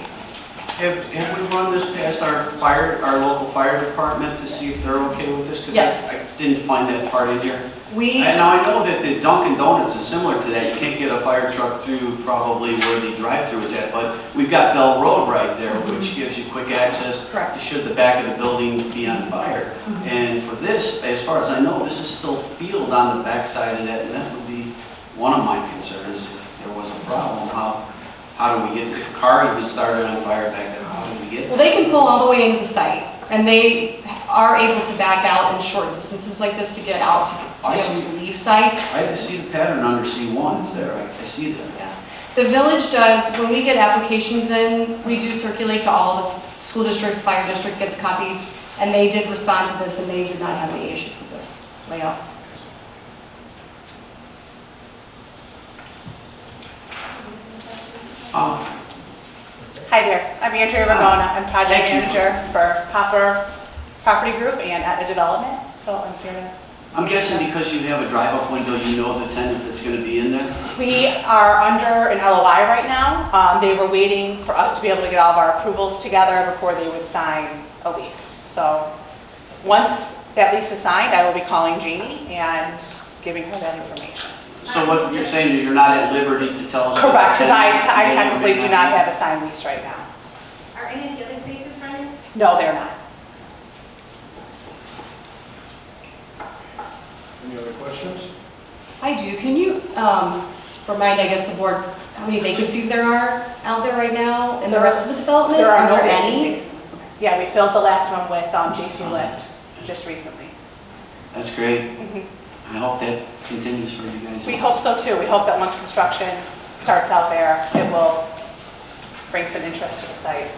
Have we run this past our local fire department to see if they're okay with this? Because Yes. I didn't find that part in here. And now I know that the Dunkin' Donuts is similar to that. You can't get a fire truck through probably where the drive-through is at, but we've got Bell Road right there, which gives you quick access. Correct. Should the back of the building be on fire. And for this, as far as I know, this is still field on the back side of that, and that would be one of my concerns. If there was a problem, how do we get, if a car even started on fire back there, how do we get? Well, they can pull all the way into the site, and they are able to back out in short distances like this to get out to be able to leave sites. I see the pattern under C1 is there. I see that. Yeah. The village does, when we get applications in, we do circulate to all the school districts, fire district gets copies, and they did respond to this, and they did not have any issues with this layout. Hi there, I'm Andrea Ragona. I'm project manager for Popper Property Group and Aetna Development, so I'm here to... I'm guessing because you have a drive-up window, you know the tenant that's going to be in there? We are under an LOI right now. They were waiting for us to be able to get all of our approvals together before they would sign a lease. So once that lease is signed, I will be calling Jeannie and giving her that information. So what you're saying is you're not at liberty to tell us? Correct, because I technically do not have a signed lease right now. Are any of the other spaces running? No, they're not. Any other questions? I do. Can you remind, I guess, the board how many vacancies there are out there right now in the rest of the development? There are no any? vacancies. Yeah, we filled the last one with J.C. Lind just recently. That's great. I hope that continues for you guys. We hope so too. We hope that once construction starts out there, it will bring some interest to the site.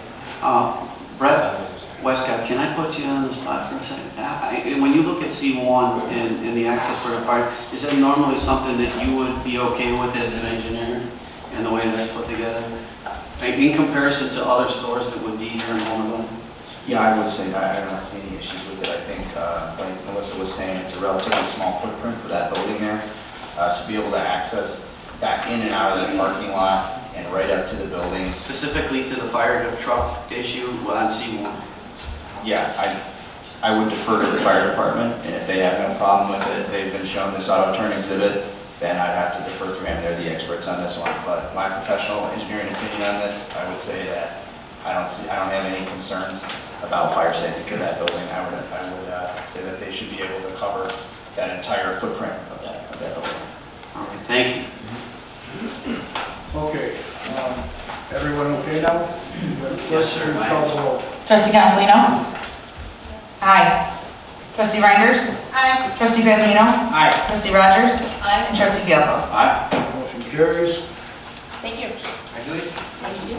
Brett Westcott, can I put you on the spot for a second? When you look at C1 and the access for the fire, is that normally something that you would be okay with as an engineer and the way that's put together? In comparison to other stores that would be here in Homerville? Yeah, I would say that I don't see any issues with it. I think, like Melissa was saying, it's a relatively small footprint for that building there. So to be able to access back in and out of the parking lot and right up to the building. Specifically to the fire truck issue on C1? Yeah, I would defer to the fire department, and if they have no problem with it, they've been shown this auto turn exhibit, then I'd have to defer to them. They're the experts on this one. But my professional engineering opinion on this, I would say that I don't have any concerns about fire safety for that building. I would say that they should be able to cover that entire footprint of that building. All right, thank you. Okay, everyone okay now? Yes, sir. Please call the roll. Trustee Consolino? Aye. Trustee Reinders? Aye. Trustee Pazzanino? Aye. Trustee Rogers? Aye. And Trustee Fialko? Aye. Motion carries. Thank you. Thank you.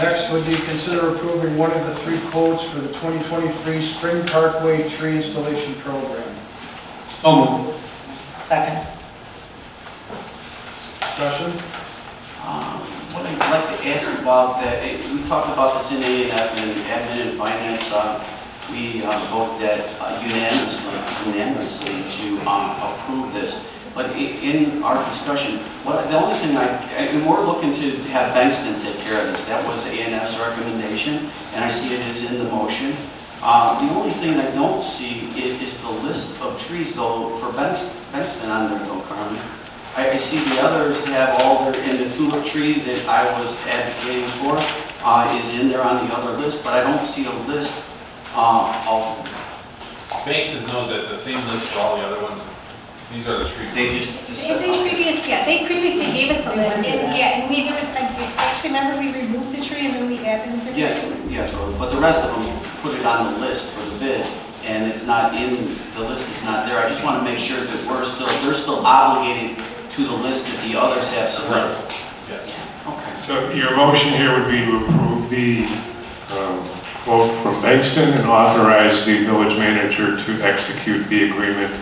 Next would be consider approving one of the 3 quotes for the 2023 Spring Parkway Tree Installation Program. So moved. Second. Discussion? What I'd like to ask about that, we talked about this in A&F and admin and finance. We voted that unanimously to approve this. But in our discussion, the only thing and we're looking to have Bankston take care of this. That was A&F's recommendation, and I see it is in the motion. The only thing I don't see is the list of trees, though, for Bankston on there, though, Carmen. I see the others have all their, and the tulip tree that I was advocating for is in there on the other list, but I don't see a list of them. Bankston knows that the same list for all the other ones. These are the trees. They previously gave us a list, and there was, actually, remember we removed the tree and then we added the different trees? Yes, but the rest of them put it on the list for the bid, and it's not in, the list is not there. I just want to make sure that they're still obligated to the list that the others have submitted. Okay. So your motion here would be to approve the quote from Bankston and authorize the village manager to execute the agreement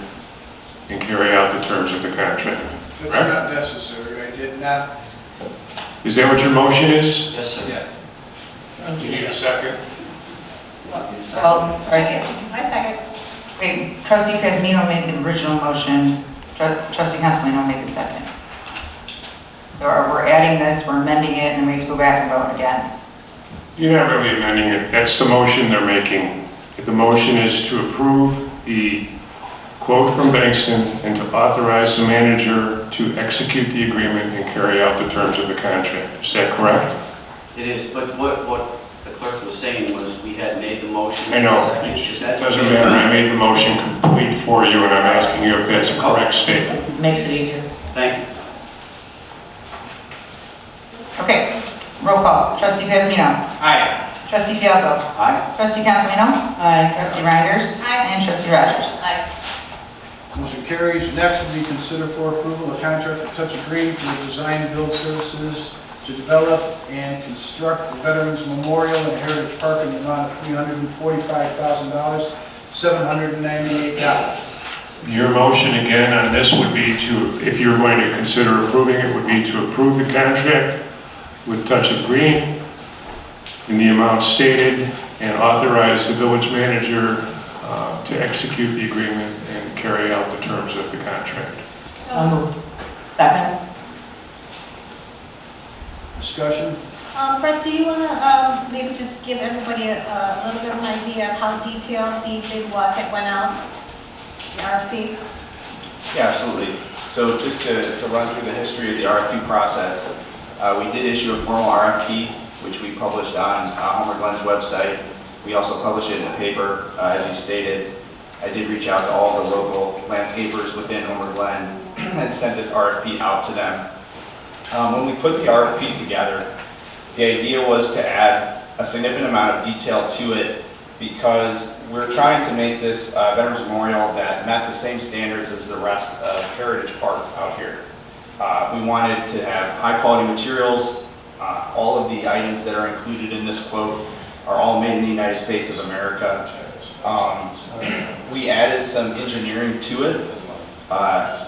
and carry out the terms of the contract. That's not necessary. I did not. Is that what your motion is? Yes, sir. Yes. Do you need a second? Well, right. I second. Wait, Trustee Pazzanino made the original motion. Trustee Consolino made the second. So we're adding this, we're amending it, and then we have to go back and vote again. You're not really amending it. That's the motion they're making. The motion is to approve the quote from Bankston and to authorize the manager to execute the agreement and carry out the terms of the contract. Is that correct? It is, but what the clerk was saying was we had made the motion. I know. It doesn't matter. I made the motion complete for you, and I'm asking you if that's a correct statement. Makes it easier. Thank you. Okay, roll call. Trustee Pazzanino? Aye. Trustee Fialko? Aye. Trustee Consolino? Aye. Trustee Reinders? Aye. And Trustee Rogers? Aye. Motion carries. Next will be consider for approval a contract with Touch of Green for the design and build services to develop and construct the Veterans Memorial and Heritage Park in the amount of $345,000, $798. Your motion again on this would be to, if you're going to consider approving it, would be to approve the contract with Touch of Green in the amount stated and authorize the village manager to execute the agreement and carry out the terms of the contract. So moved. Second? Discussion? Brett, do you want to maybe just give everybody a little bit of an idea of how detailed the bid was that went out, the RFP? Yeah, absolutely. So just to run through the history of the RFP process, we did issue a formal RFP, which we published on Homer Glen's website. We also published it in the paper, as you stated. I did reach out to all the local landscapers within Homer Glen and sent this RFP out to them. When we put the RFP together, the idea was to add a significant amount of detail to it because we're trying to make this Veterans Memorial that met the same standards as the rest of Heritage Park out here. We wanted to have high quality materials. All of the items that are included in this quote are all made in the United States of America. We added some engineering to it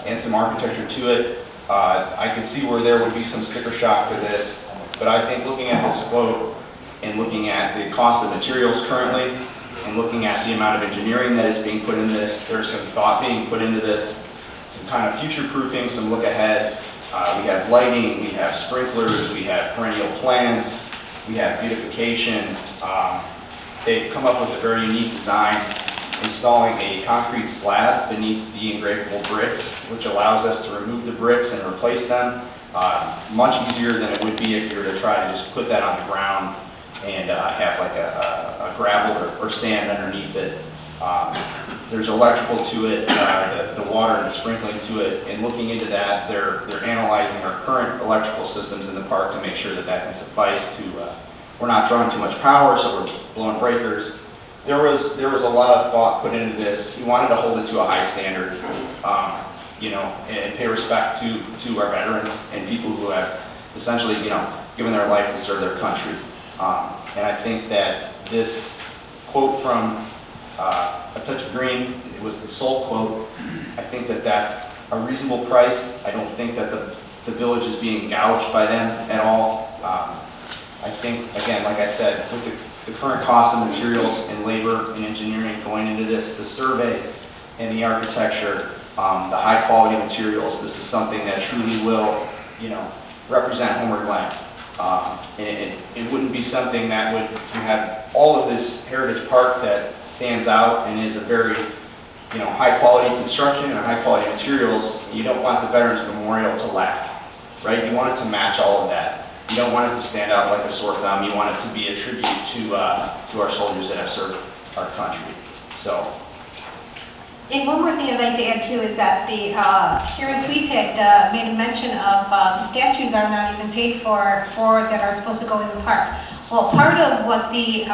and some architecture to it. I can see where there would be some sticker shock to this, but I think looking at this quote and looking at the cost of materials currently and looking at the amount of engineering that is being put into this, there's some thought being put into this, some kind of future proofing, some look ahead. We have lighting, we have sprinklers, we have perennial plants, we have beautification. They've come up with a very unique design, installing a concrete slab beneath the engravable bricks, which allows us to remove the bricks and replace them much easier than it would be if you were to try to just put that on the ground and have like a gravel or sand underneath it. There's electrical to it, the water and the sprinkling to it, and looking into that, they're analyzing our current electrical systems in the park to make sure that that can suffice to, we're not drawing too much power, so we're blowing breakers. There was a lot of thought put into this. We wanted to hold it to a high standard, you know, and pay respect to our veterans and people who have essentially, you know, given their life to serve their country. And I think that this quote from A Touch of Green, it was the sole quote. I think that that's a reasonable price. I don't think that the village is being gouged by them at all. I think, again, like I said, with the current cost of materials and labor and engineering going into this, the survey and the architecture, the high quality materials, this is something that truly will, you know, represent Homer Glen. And it wouldn't be something that would, you have all of this heritage park that stands out and is a very, you know, high quality construction and high quality materials. You don't want the Veterans Memorial to lack, right? You want it to match all of that. You don't want it to stand out like a sore thumb. You want it to be a tribute to our soldiers that have served our country. So. And one more thing I'd like to add too is that the Sharon Sweet had made a mention of the statues are not even paid for that are supposed to go in the park. Well, part of what the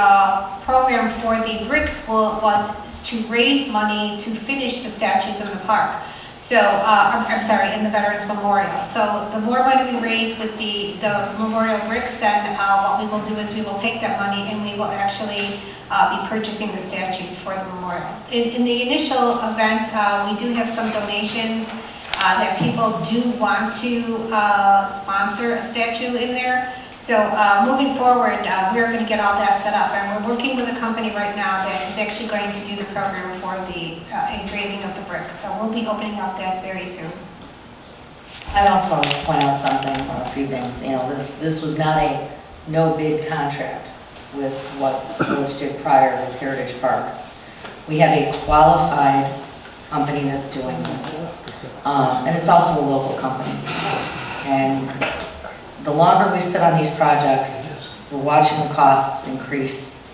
program for the bricks was to raise money to finish the statues in the park. So, I'm sorry, in the Veterans Memorial. So the more money we raise with the memorial bricks, then what we will do is we will take that money and we will actually be purchasing the statues for the memorial. In the initial event, we do have some donations that people do want to sponsor a statue in there. So moving forward, we're going to get all that set up, and we're working with a company right now that is actually going to do the program for the engraving of the bricks. So we'll be opening up that very soon. I'd also point out something, a few things. You know, this was not a no bid contract with what the village did prior with Heritage Park. We have a qualified company that's doing this, and it's also a local company. And the longer we sit on these projects, we're watching the costs increase,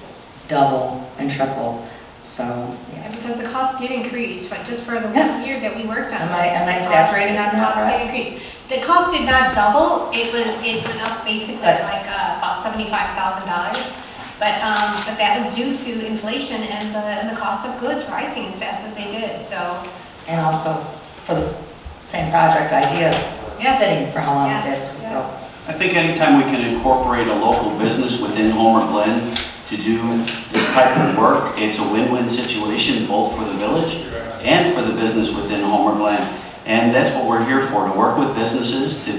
double and triple. So, yes. Because the cost did increase, but just for the 1 year that we worked on. Am I exaggerating on that? The cost did increase. The cost did not double. It went up basically like about $75,000. But that was due to inflation and the cost of goods rising as fast as they did. So And also for the same project idea, sitting for how long it did, so. I think anytime we can incorporate a local business within Homer Glen to do this type of work, it's a win-win situation both for the village and for the business within Homer Glen. And that's what we're here for, to work with businesses, to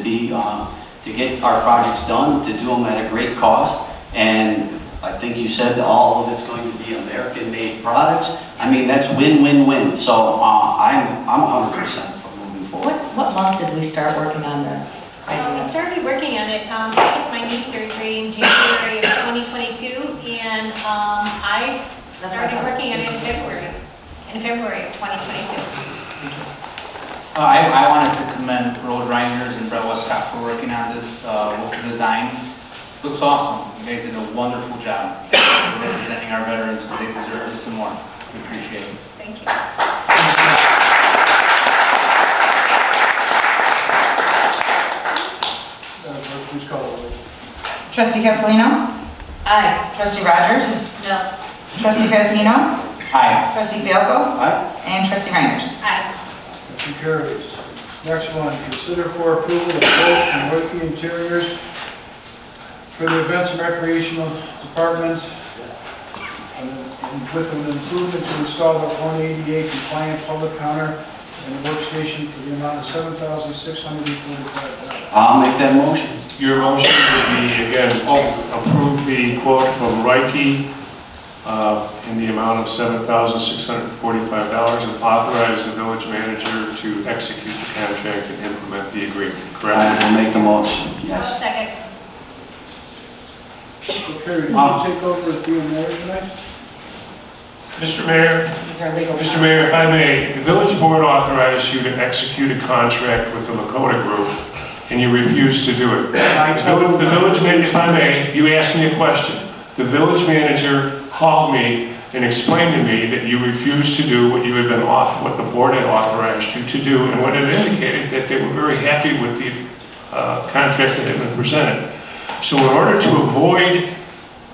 get our projects done, to do them at a great cost. And I think you said that all of it's going to be American-made products. I mean, that's win-win-win. So I'm 100% for moving forward. What month did we start working on this? We started working on it, I had my knee surgery in January of 2022, and I started working on it in February of 2022. I wanted to commend Road Grinders and Brett Westcott for working on this local design. Looks awesome. You guys did a wonderful job representing our veterans because they deserve this some more. We appreciate it. Thank you. Please call the roll. Trustee Castellino? Aye. Trustee Rogers? No. Trustee Pasadino? Aye. Trustee Fielko? Aye. And Trustee Reinders? Aye. Motion carries. Next one, consider for approval of quote from Wiki Interiors for the Events and Recreational Department with an improvement to install the 188 compliant public counter and a workstation for the amount of $7,645. I'll make that motion. Your motion would be, again, approve the quote from Reiki in the amount of $7,645 and authorize the village manager to execute the contract and implement the agreement, correct? I will make the motion, I'll yes. second. Okay, did you take over as being mayor tonight? Mr. Mayor, These are legal. Mr. Mayor, if I may, the village board authorized you to execute a contract with the Lakota Group, and you refused to do it. The village manager, if I may, you asked me a question. The village manager called me and explained to me that you refused to do what you had been what the board had authorized you to do, and what it indicated that they were very happy with the contract that had been presented. So in order to avoid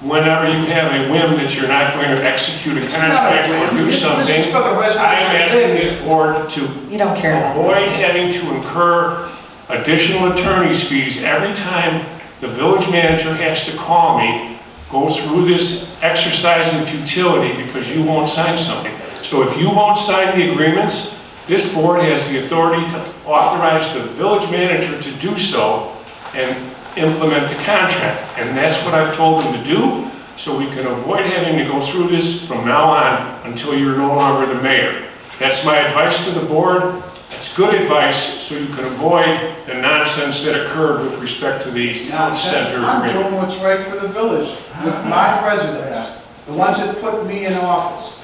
whenever you have a whim that you're not going to execute a contract or do something, I am asking this board to avoid having to incur additional attorney's fees every time the village manager has to call me, go through this exercise in futility because you won't sign something. So if you won't sign the agreements, this board has the authority to authorize the village manager to do so and implement the contract. And that's what I've told them to do, so we can avoid having to go through this from now on until you're no longer the mayor. That's my advice to the board. That's good advice, so you can avoid the nonsense that occurred with respect to the town center I'm agreement. doing what's right for the village, with my residents, the ones that put me in office,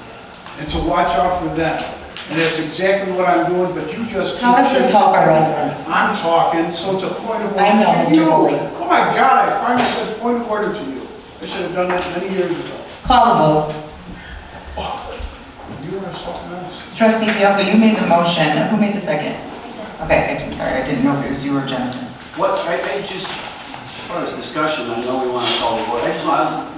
and to watch out for them. And that's exactly what I'm doing, but you just... How does this help our residents? I'm talking, so it's a point of order I know, to Mr. you. Foley. Oh my God, I finally said point of order to you. I should have done that many years ago. Call the vote. You want to something else? Trustee Fielko, you made the motion. Who made the second? Okay, I'm sorry, I didn't know if it was you or Jonathan. What, I just, as far as discussion, I know we want to call the board.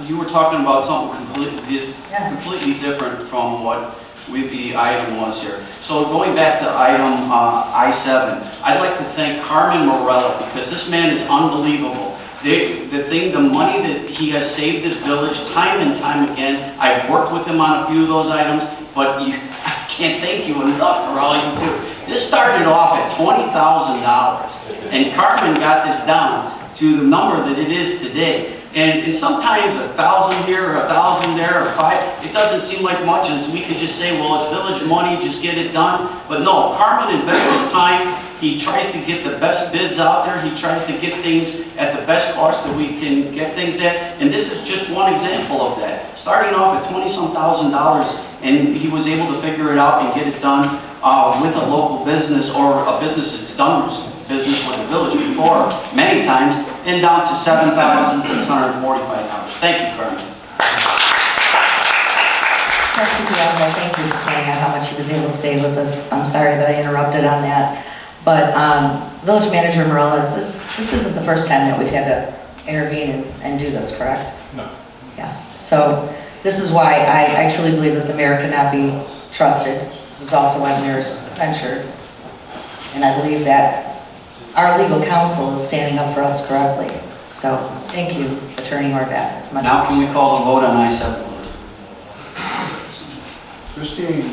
You were talking about something completely different from what the item was here. So going back to item I-7, I'd like to thank Carmen Morella because this man is unbelievable. The money that he has saved this village time and time again, I've worked with him on a few of those items, but I can't thank you enough for all you do. This started off at $20,000, and Carmen got this down to the number that it is today. And sometimes 1,000 here or 1,000 there or 5, it doesn't seem like much, as we could just say, well, it's village money, just get it done. But no, Carmen invests his time. He tries to get the best bids out there. He tries to get things at the best cost that we can get things at. And this is just one example of that. Starting off at $20-some thousand, and he was able to figure it out and get it done with a local business or a business that's done business with the village before many times, and down to $7,645. Thank you, Carmen. Trustee Bianco, thank you for pointing out how much he was able to save with us. I'm sorry that I interrupted on that. But Village Manager Morales, this isn't the first time that we've had to intervene and do this, correct? No. Yes. So this is why I truly believe that the mayor cannot be trusted. This is also why Mayor's censured. And I believe that our legal counsel is standing up for us correctly. So, thank you, Attorney Horvath. It's much Now can we call the vote on I-7? Christine?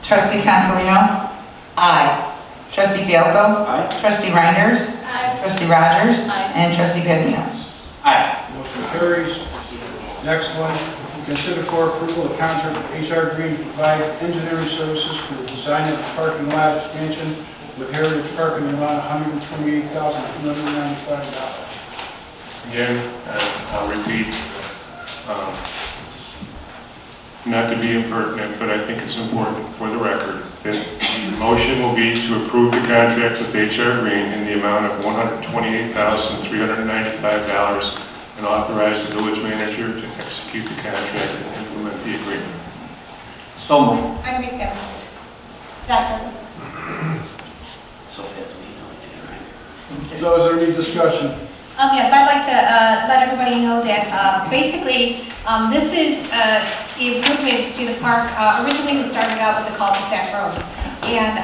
Trustee Consolino? Aye. Trustee Fielko? Aye. Trustee Reinders? Aye. Trustee Rogers? Aye. And Trustee Pedino? Aye. Motion carries. Next one, consider for approval a contract with HR Green to provide engineering services for the design of the parking lot expansion with Heritage Park in the amount of $128,295. Again, I'll repeat, not to be impertinent, but I think it's important for the record that the motion will be to approve the contract with HR Green in the amount of $128,395 and authorize the village manager to execute the contract and implement the agreement. So moved. I make that motion. Second. So is there any discussion? Yes, I'd like to let everybody know that basically this is the improvements to the park. Originally, we started out with the cul-de-sac road. And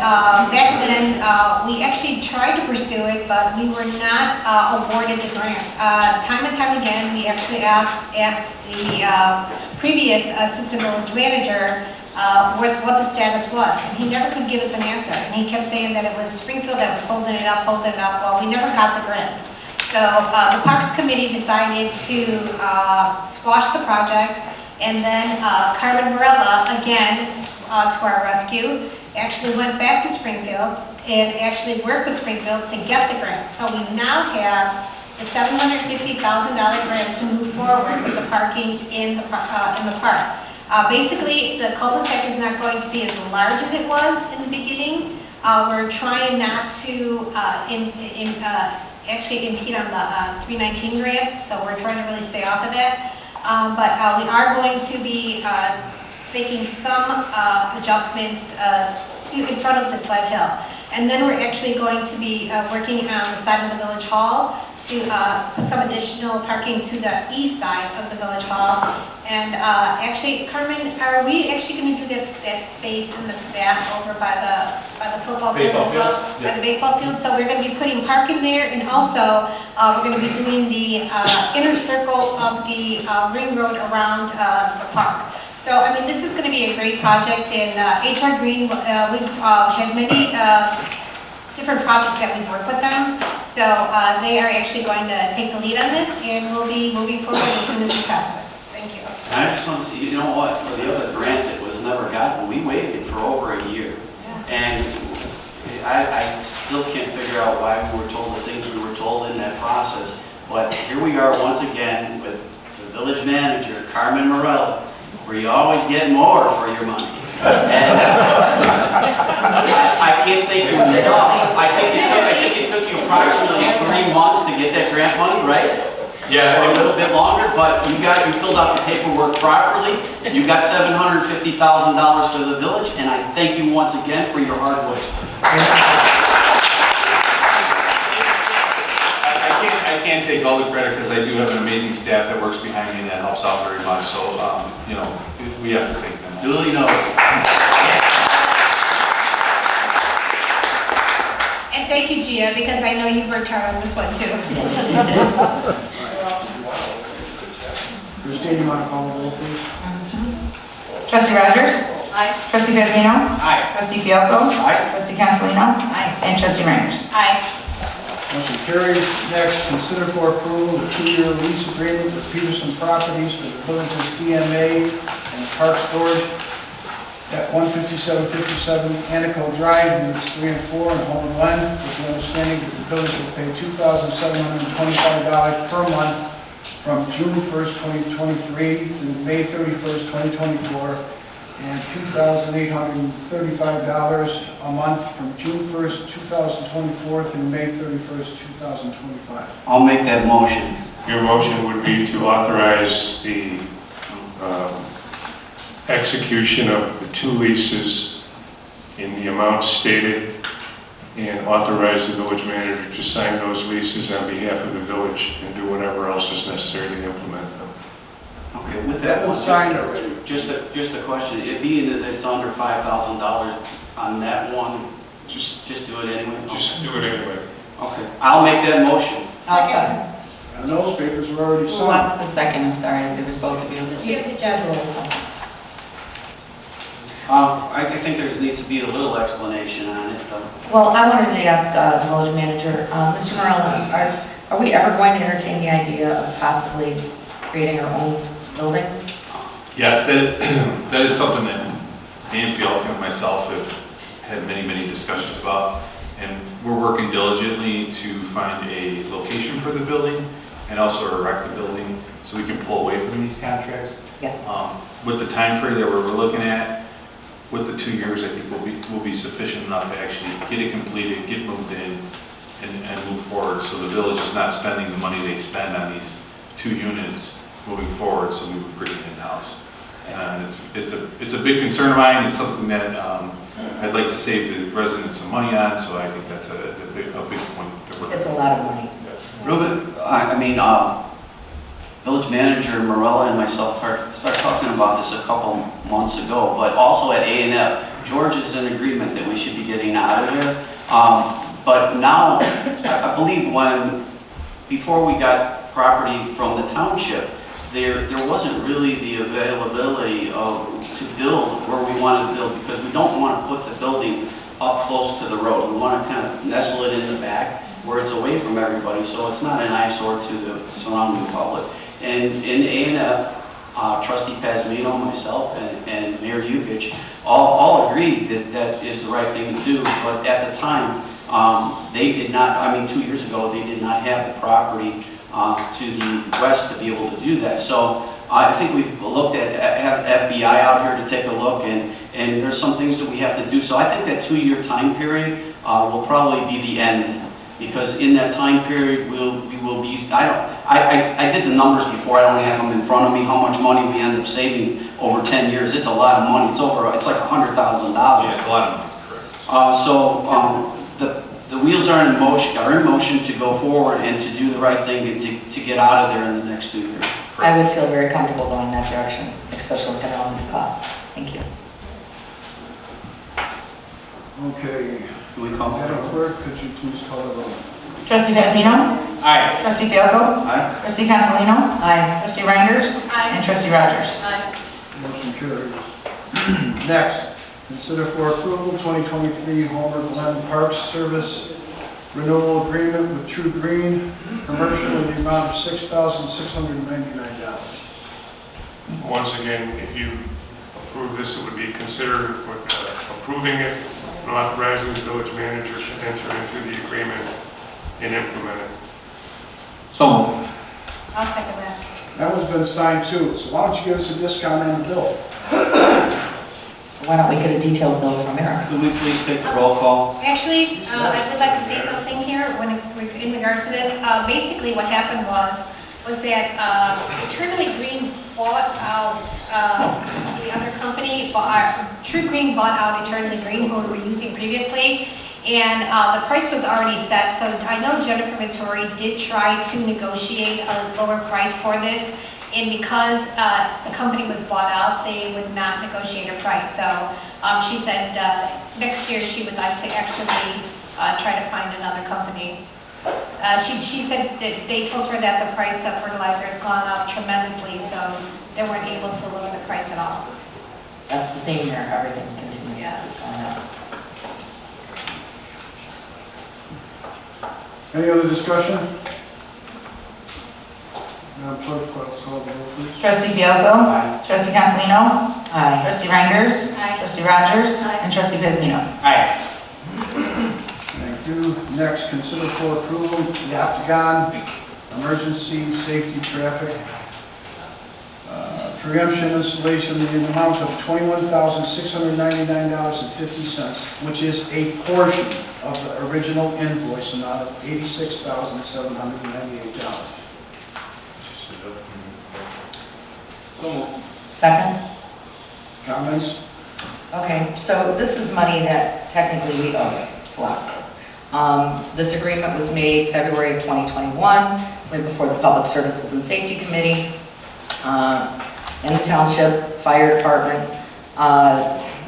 back then, we actually tried to pursue it, but we were not awarded the grant. Time and time again, we actually asked the previous assistant village manager what the status was. And he never could give us an answer. And he kept saying that it was Springfield that was holding it up. Well, we never got the grant. So the Parks Committee decided to squash the project, and then Carmen Morella, again, to our rescue, actually went back to Springfield and actually worked with Springfield to get the grant. So we now have a $750,000 grant to move forward with the parking in the park. Basically, the cul-de-sac is not going to be as large as it was in the beginning. We're trying not to actually impede on the 319 grant, so we're trying to really stay off of that. But we are going to be making some adjustments in front of the sled hill. And then we're actually going to be working on the side of the village hall to put some additional parking to the east side of the village hall. And actually, Carmen, are we actually going to do that space in the back over by the football field as well? Yeah. By the baseball field. So we're going to be putting parking there, and also we're going to be doing the inner circle of the ring road around the park. So, I mean, this is going to be a great project, and HR Green, we've had many different projects that we've worked with them. So they are actually going to take the lead on this, and we'll be moving forward as soon as we pass this. Thank you. I just want to see, you know what, for the other grant that was never gotten, we waited for over a year. And I still can't figure out why we were told the things we were told in that process. But here we are once again with the village manager, Carmen Morella, where you always get more for your money. And I can't thank you enough. I think it took you approximately 3 months to get that grant money, right? Yeah. Or a little bit longer, but you filled out the paperwork properly. You got $750,000 to the village, and I thank you once again for your hard work. I can't take all the credit because I do have an amazing staff that works behind me that helps out very much. So, you know, we have to thank them. Duly noted. And thank you, Gia, because I know you've worked hard on this one too. Christine, you want to call the roll, please? Trustee Rogers? Aye. Trustee Pedino? Aye. Trustee Fielko? Aye. Trustee Consolino? Aye. And Trustee Reinders? Aye. Motion carries. Next, consider for approval the 2-year lease agreement with Peterson Properties for the village's EMA and park storage at 15757 Anico Drive, units 3 and 4 in Homer Glen, with the understanding that the village will pay $2,725 per month from June 1st, 2023 through May 31st, 2024, and $2,835 a month from June 1st, 2024 through May 31st, 2025. I'll make that motion. Your motion would be to authorize the execution of the 2 leases in the amounts stated and authorize the village manager to sign those leases on behalf of the village and do whatever else is necessary to implement them. Okay, with That that was one, signed already. just a question, it being that it's under $5,000 on that one, just do it anyway? Just do it anyway. Okay, I'll make that motion. I'll second. And those papers were already Who signed. wants the second? I'm sorry, there was both of you. You have the judge. I think there needs to be a little explanation on it. Well, I wanted to ask the village manager, Mr. Morello, are we ever going to entertain the idea of possibly creating our own building? Yes, that is something that Danfield and myself have had many discussions about. And we're working diligently to find a location for the building and also erect the building so we can pull away from these contracts. Yes. With the time frame that we're looking at, with the 2 years, I think will be sufficient enough to actually get it completed, get moved in, and move forward. So the village is not spending the money they spend on these 2 units moving forward, so we would bring it in-house. And it's a big concern of mine. It's something that I'd like to save the residents some money on, so I think that's a big point. It's a lot of money. Ruben, village manager Morella and myself started talking about this a couple months ago, but also at A&F, George is in agreement that we should be getting out of there. But now, I believe before we got property from the township, there wasn't really the availability to build where we wanted to build, because we don't want to put the building up close to the road. We want to kind of nestle it in the back where it's away from everybody, so it's not an eyesore to the surrounding public. And in A&F, Trustee Pazmino, myself, and Mayor Yukich all agreed that that is the right thing to do, but at the time, they did not, 2 years ago, they did not have the property to the west to be able to do that. So I think we've looked at, have FBI out here to take a look, and there's some things that we have to do. So I think that 2-year time period will probably be the end, because in that time period, we will be, I did the numbers before, I don't have them in front of me, how much money we end up saving over 10 years. It's a lot of money. It's like $100,000. Yeah, it's a lot of money, correct. The wheels are in motion to go forward and to do the right thing and to get out of there in the next 2 years. I would feel very comfortable going that direction, especially looking at all these costs. Thank you. Okay. Can we call Madam Clerk, could you please call the roll? Trustee Pazmino? Aye. Trustee Fielko? Aye. Trustee Consolino? Aye. Trustee Reinders? Aye. And Trustee Rogers? Motion carries. Next, consider for approval 2023 Homer Glen Parks Service renewal agreement with True Green Commercial in the amount of $6,699. Once again, if you approve this, it would be considered approving it and authorizing the village manager to enter into the agreement and implement it. So moved. I'll second that. That one's been signed too, so why don't you give us a discount on the bill? Why don't we get a detailed bill from Eric? Could we please take the roll call? Actually, I would like to say something here in regard to this. Basically, what happened was that Eternally Green bought out the other company. True Green bought out Eternally Green, who we were using previously, and the price was already set. So I know Jennifer Vittori did try to negotiate a lower price for this. And because the company was bought out, they would not negotiate a price. So she said next year she would like to actually try to find another company. She said that they told her that the price of fertilizer has gone up tremendously, so they weren't able to lower the price at all. That's the theme there, everything continues Yeah. going up. Any other discussion? Madam Clerk, call the roll, please. Trustee Fielko? Aye. Trustee Consolino? Aye. Trustee Reinders? Aye. Trustee Rogers? Aye. And Trustee Pazmino? Aye. Thank you. Next, consider for approval the Octagon Emergency Safety Traffic Preemption Installation in the amount of $21,699.50, which is a portion of the original invoice amount of $86,798. So moved. Second? Comments? Okay, so this is money that technically we owe to LAFCO. This agreement was made February of 2021, right before the Public Services and Safety Committee. in the township, fire department,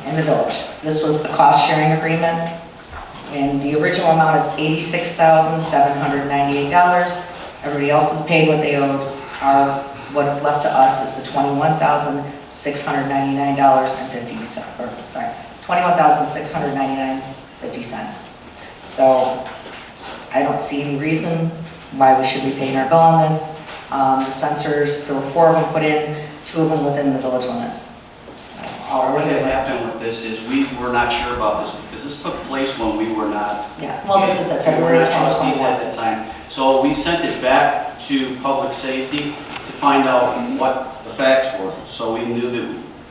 in the village. This was a cost-sharing agreement, and the original amount is $86,798. Everybody else has paid what they owed. What is left to us is the $21,699.50, or sorry, $21,699.50. So I don't see any reason why we should be paying our bill on this. The sensors, there were 4 of them put in, 2 of them within the village limits. What had happened with this is we were not sure about this because this took place when we were not. Yeah, well, this is a we February were not trustees 2021. at that time. So we sent it back to public safety to find out what the facts were. So we knew that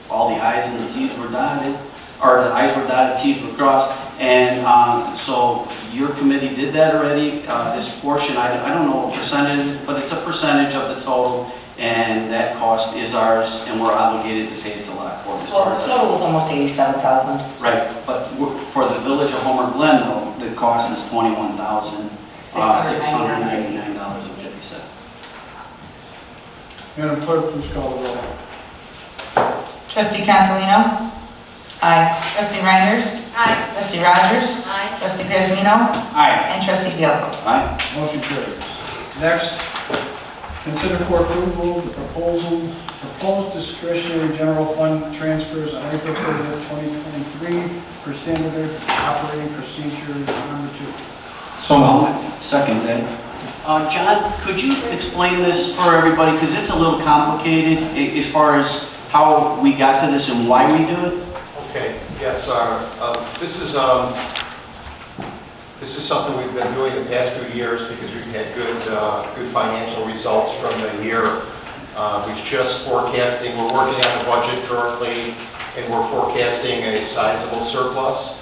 all the i's and the t's were dotted, or the i's were dotted, t's were crossed. And so your committee did that already. This portion, I don't know what percentage, but it's a percentage of the total. And that cost is ours, and we're obligated to pay it to Lockport. Well, the total was almost $87,000. Right, but for the village of Homer Glen, though, the cost is $21,699.50. Madam Clerk, please call the roll. Trustee Cantalino? Aye. Trustee Reinders? Aye. Trustee Rogers? Aye. Trustee Grismino? Aye. And Trustee Fielko? Aye. Motion carries. Next, consider for approval the proposed discretionary general fund transfers on April 30th, 2023 per standard operating procedure number 2. So second then. John, could you explain this for everybody? Because it's a little complicated as far as how we got to this and why we do it. Okay, yes, this is something we've been doing the past few years because we've had good financial results from the year. We're just forecasting, we're working on the budget currently, and we're forecasting a sizable surplus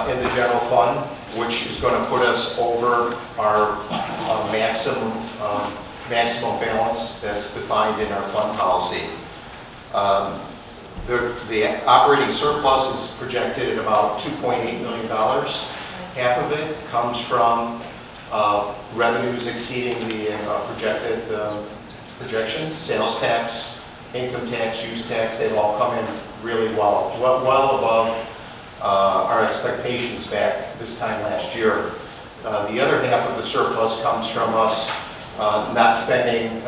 in the general fund, which is going to put us over our maximum balance that's defined in our fund policy. The operating surplus is projected at about $2.8 million. Half of it comes from revenues exceeding the projections, sales tax, income tax, use tax, they've all come in really well above our expectations back this time last year. The other half of the surplus comes from us not spending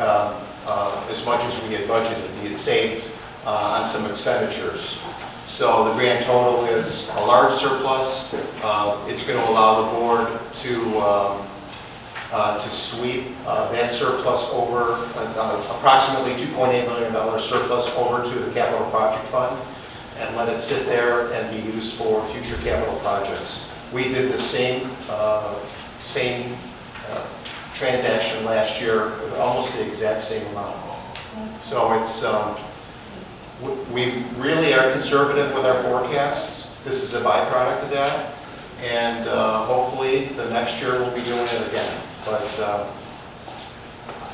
as much as we had budgeted. We had saved on some expenditures. So the grand total is a large surplus. It's going to allow the board to sweep that surplus over, approximately $2.8 million surplus over to the capital project fund and let it sit there and be used for future capital projects. We did the same transaction last year with almost the exact same amount. So it's we really are conservative with our forecasts. This is a byproduct of that, and hopefully the next year we'll be doing it again. But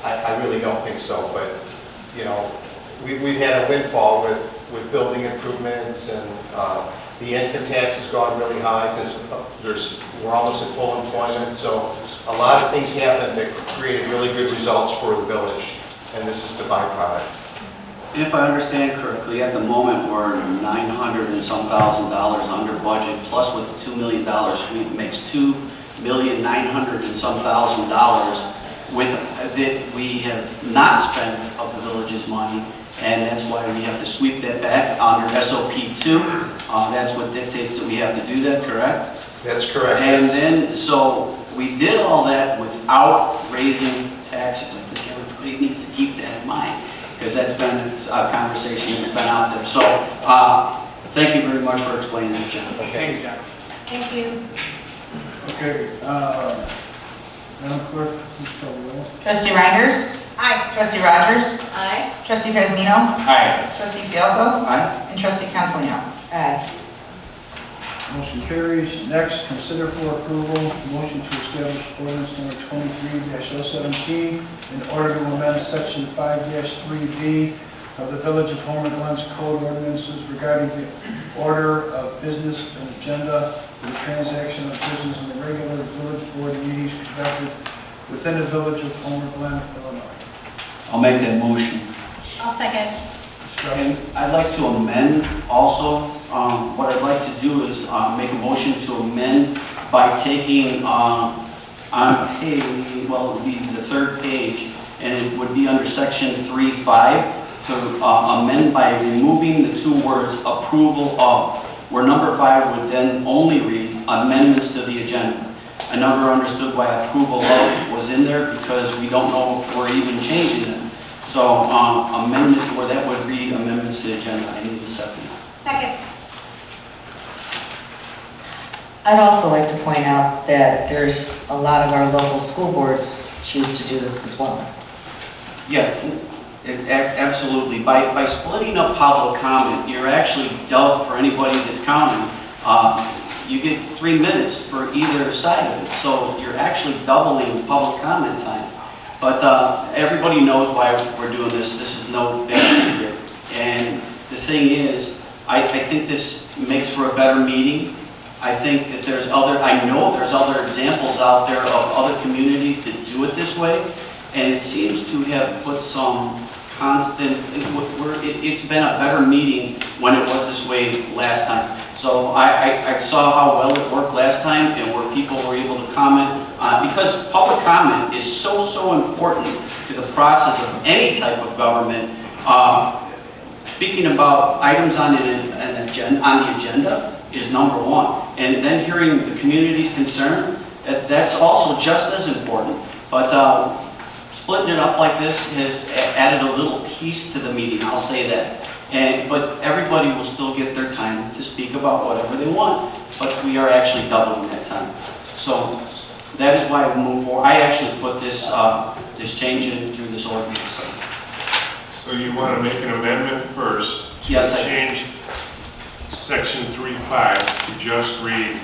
I really don't think so. But you know, we've had a windfall with building improvements, and the income tax has gone really high because we're almost at full employment. So a lot of things happened that created really good results for the village, and this is the byproduct. If I understand correctly, at the moment, we're $900 and some thousand under budget, plus with the $2 million sweep makes $2,900,000 and some thousand with that we have not spent of the village's money, and that's why we have to sweep that back under SOP 2. That's what dictates that we have to do that, correct? That's correct. And then, so we did all that without raising taxes. I think everybody needs to keep that in mind, because that's been a conversation that's been out there. So, thank you very much for explaining that, John. Thank you, John. Thank you. Okay, Madam Clerk, please call the roll. Trustee Reinders? Aye. Trustee Rogers? Aye. Trustee Grismino? Aye. Trustee Fielko? Aye. And Trustee Cantalino? Aye. Motion carries. Next, consider for approval, motion to establish ordinance number 23-017 in order to amend section 5-3B of the Village of Homer Glen's Code ordinances regarding the order of business and agenda for the transaction of business in the regular village board meetings conducted within the Village of Homer Glen, Illinois. I'll make that motion. I'll second. And I'd like to amend also, what I'd like to do is make a motion to amend by taking on page, well, it would be the third page, and it would be under section 3.5 to amend by removing the two words approval of, where number 5 would then only read amendments to the agenda. I never understood why approval of was in there because we don't know if we're even changing it. So amendment where that would read amendments to the agenda. I need a second. Second. I'd also like to point out that there's a lot of our local school boards choose to do this as well. Yeah, absolutely. By splitting up public comment, you're actually dealt, for anybody that's counting, you get 3 minutes for either side of it. So you're actually doubling public comment time. But everybody knows why we're doing this. This is no big secret. And the thing is, I think this makes for a better meeting. I think that I know there's other examples out there of other communities that do it this way. And it seems to have put some constant, it's been a better meeting when it was this way last time. So I saw how well it worked last time and where people were able to comment. Because public comment is so important to the process of any type of government. Speaking about items on the agenda is number one. And then hearing the community's concern, that's also just as important. But splitting it up like this has added a little piece to the meeting, I'll say that. But everybody will still get their time to speak about whatever they want, but we are actually doubling that time. So that is why we move forward. I actually put this change in through this ordinance. So you want to make an amendment first? Yes, I change section 3.5 to just read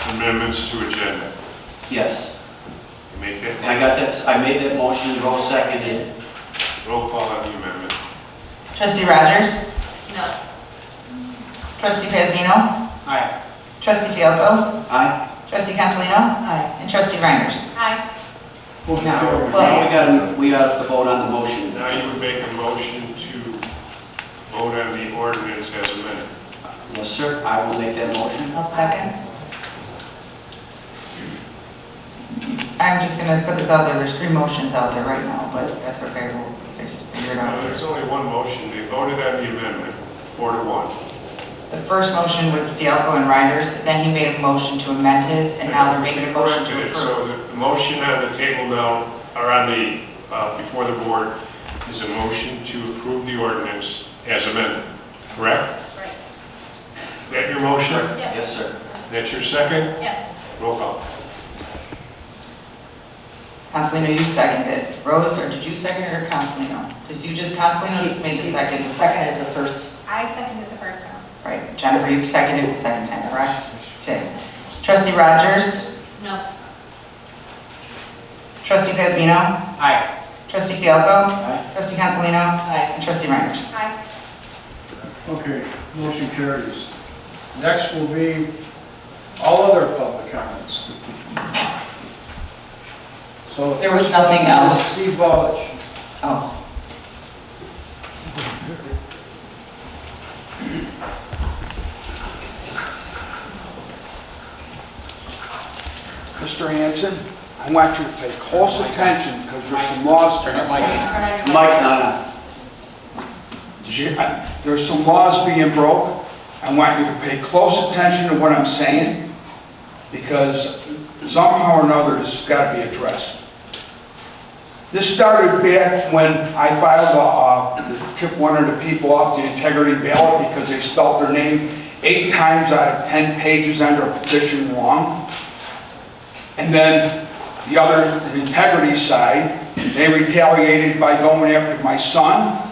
amendments to agenda. Yes. You make that? I got that. I made that motion. Rose seconded. Roll call on the amendment. Trustee Rogers? No. Trustee Pazmino? Aye. Trustee Fielko? Aye. Trustee Consolino? Aye. And Trustee Reiners? Aye. Motion No. carries. Now we got to vote on the motion. Now you would make a motion to vote on the ordinance as amended. Yes, sir. I will make that motion. I'll second. I'm just going to put this out there. There's 3 motions out there right now, but that's okay. We'll just figure it out. There's only one motion. They voted on the amendment, 4-1. The first motion was Fialko and Reinders, then he made a motion to amend his, and now they're making a motion to approve. So the motion on the table now, or on the, before the board, is a motion to approve the ordinance as amended, correct? Right. Is that your motion? Yes, sir. That's your second? Yes. Roll call. Consolino, you seconded it. Rose, or did you second it or Consolino? Because Consolino just made the second. The second is the first. I seconded the first one. Right, Jennifer, you seconded the second time, correct? Okay. Trustee Rogers? No. Trustee Pazmino? Aye. Trustee Fialko? Aye. Trustee Consolino? Aye. And Trustee Reiners? Aye. Okay, motion carries. Next will be all other public comments. So There was nothing else. Steve Ballage. Oh. Mr. Hanson, I want you to pay close attention because there's some laws. Mike's not on. There's some laws being broke. I want you to pay close attention to what I'm saying because somehow or another this has got to be addressed. This started back when I filed to kick one of the people off the integrity ballot because they spelled their name 8 times out of 10 pages under a petition wrong. And then the other, the integrity side, they retaliated by going after my son,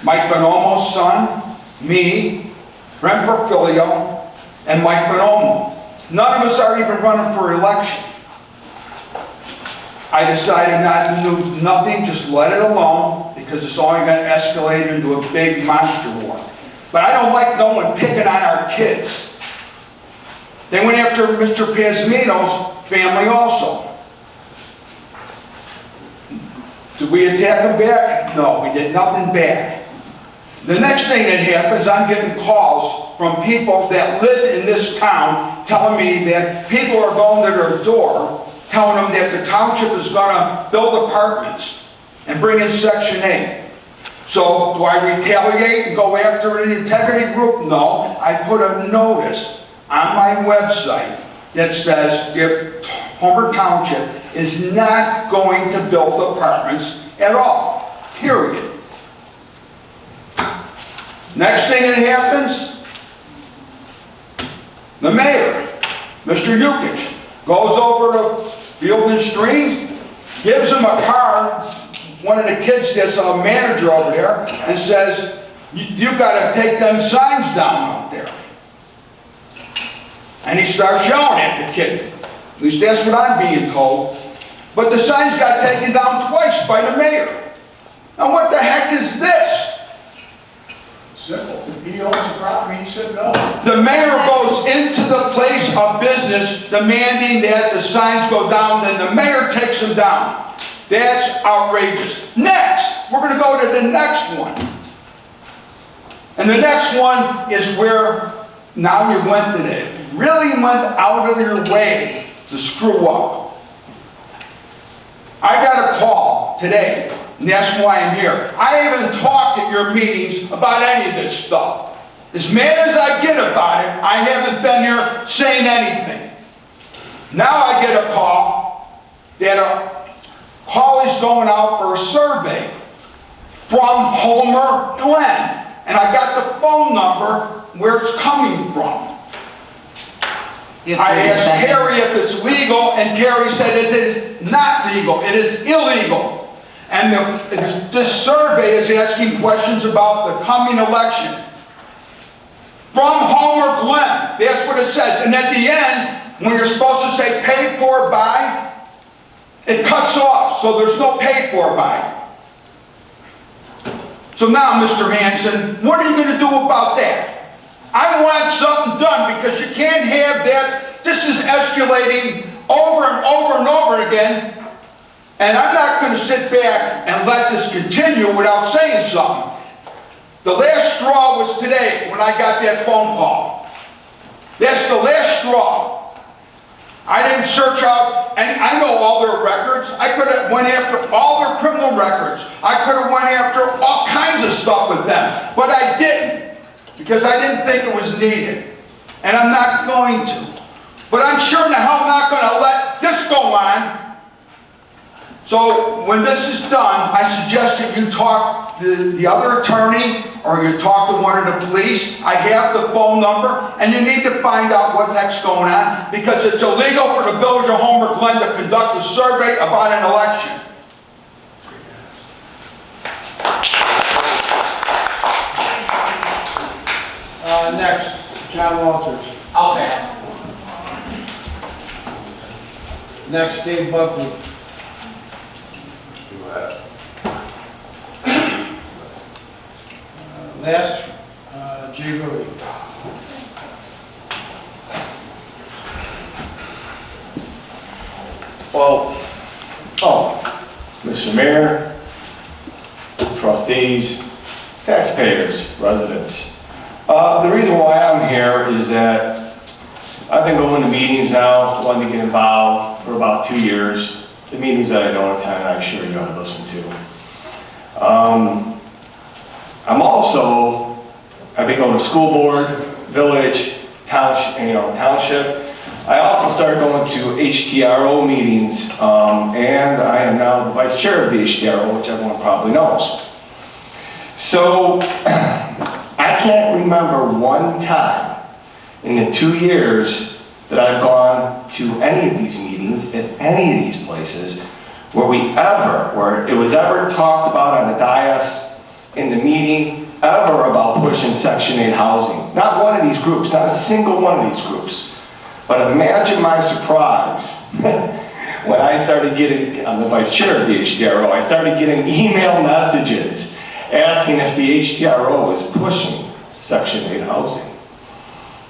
Mike Bonomo's son, me, Brent Porfilio, and Mike Bonomo. None of us are even running for election. I decided not to do nothing, just let it alone, because it's only going to escalate into a big monster war. But I don't like no one picking on our kids. They went after Mr. Pazmino's family also. Did we attack them back? No, we did nothing back. The next thing that happens, I'm getting calls from people that live in this town telling me that people are going to their door telling them that the township is going to build apartments and bring in Section 8. So do I retaliate and go after the integrity group? No. I put a notice on my website that says that Homer Township is not going to build apartments at all, period. Next thing that happens, the mayor, Mr. Yukich, goes over to Field and Stream, gives him a card, one of the kids that's a manager over there, and says, you got to take them signs down out there. And he starts yelling at the kid. At least that's what I'm being told. But the signs got taken down twice by the mayor. Now what the heck is this? Simple. He owns the property, he said no. The mayor goes into the place of business demanding that the signs go down, then the mayor takes them down. That's outrageous. Next, we're going to go to the next one. And the next one is where now you really went out of your way to screw up. I got a call today, and that's why I'm here. I haven't talked at your meetings about any of this stuff. As mad as I get about it, I haven't been here saying anything. Now I get a call that a call is going out for a survey from Homer Glen. And I got the phone number where it's coming from. I asked Carrie if it's legal, and Carrie said it is not legal, it is illegal. And this survey is asking questions about the coming election. From Homer Glen, that's what it says. And at the end, when you're supposed to say paid for by, it cuts off, so there's no paid for by. So now, Mr. Hanson, what are you going to do about that? I want something done, because you can't have that. This is escalating over and over and over again. And I'm not going to sit back and let this continue without saying something. The last straw was today when I got that phone call. That's the last straw. I didn't search out, and I know all their records. I could have went after all their criminal records. I could have went after all kinds of stuff with them. But I didn't, because I didn't think it was needed. And I'm not going to. But I'm sure in the hell not going to let this go on. So when this is done, I suggest that you talk to the other attorney, or you talk to one of the police. I have the phone number, and you need to find out what the heck's going on, because it's illegal for the village of Homer Glen to conduct a survey about an election. Next, John Walters. Okay. Next, Dave Buckley. Last, Jay Rudy. Well, Mr. Mayor, trustees, taxpayers, residents. The reason why I'm here is that I've been going to meetings now, wanting to get involved for about 2 years. The meetings that I don't attend, I'm sure you ought to listen to. I've been going to school board, village, township. I also started going to HTRO meetings, and I am now the vice chair of the HTRO, which everyone probably knows. So, I can't remember one time in the 2 years that I've gone to any of these meetings at any of these places where it was ever talked about on the dais, in the meeting, ever about pushing Section 8 housing. Not one of these groups, not a single one of these groups. But imagine my surprise when I started getting, I'm the vice chair of the HTRO, I started getting email messages asking if the HTRO was pushing Section 8 housing.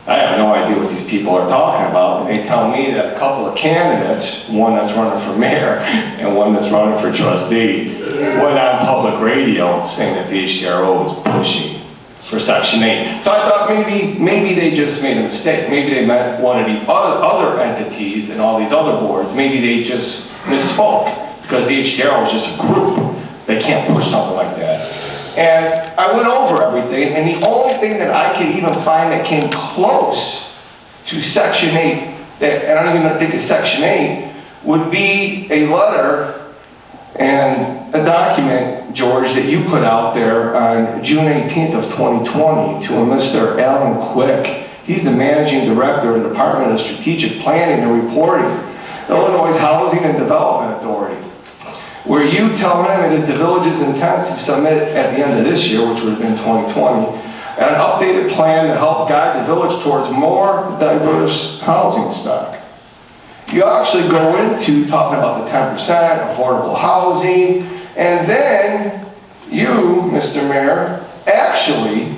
I have no idea what these people are talking about. And they tell me that a couple of candidates, one that's running for mayor and one that's running for trustee, went on public radio saying that the HTRO is pushing for Section 8. So I thought maybe they just made a mistake. Maybe they meant one of the other entities and all these other boards. Maybe they just misspoke because the HDR was just a group. They can't push something like that. And I went over everything, and the only thing that I could even find that came close to Section 8, and I don't even think it's Section 8, would be a letter and a document, George, that you put out there on June 18th of 2020 to a Mr. Alan Quick. He's the Managing Director of the Department of Strategic Planning and Reporting, Illinois Housing and Development Authority, where you tell him it is the village's intent to submit at the end of this year, which would have been 2020, an updated plan to help guide the village towards more diverse housing stock. You actually go into talking about the 10% affordable housing, and then you, Mr. Mayor, actually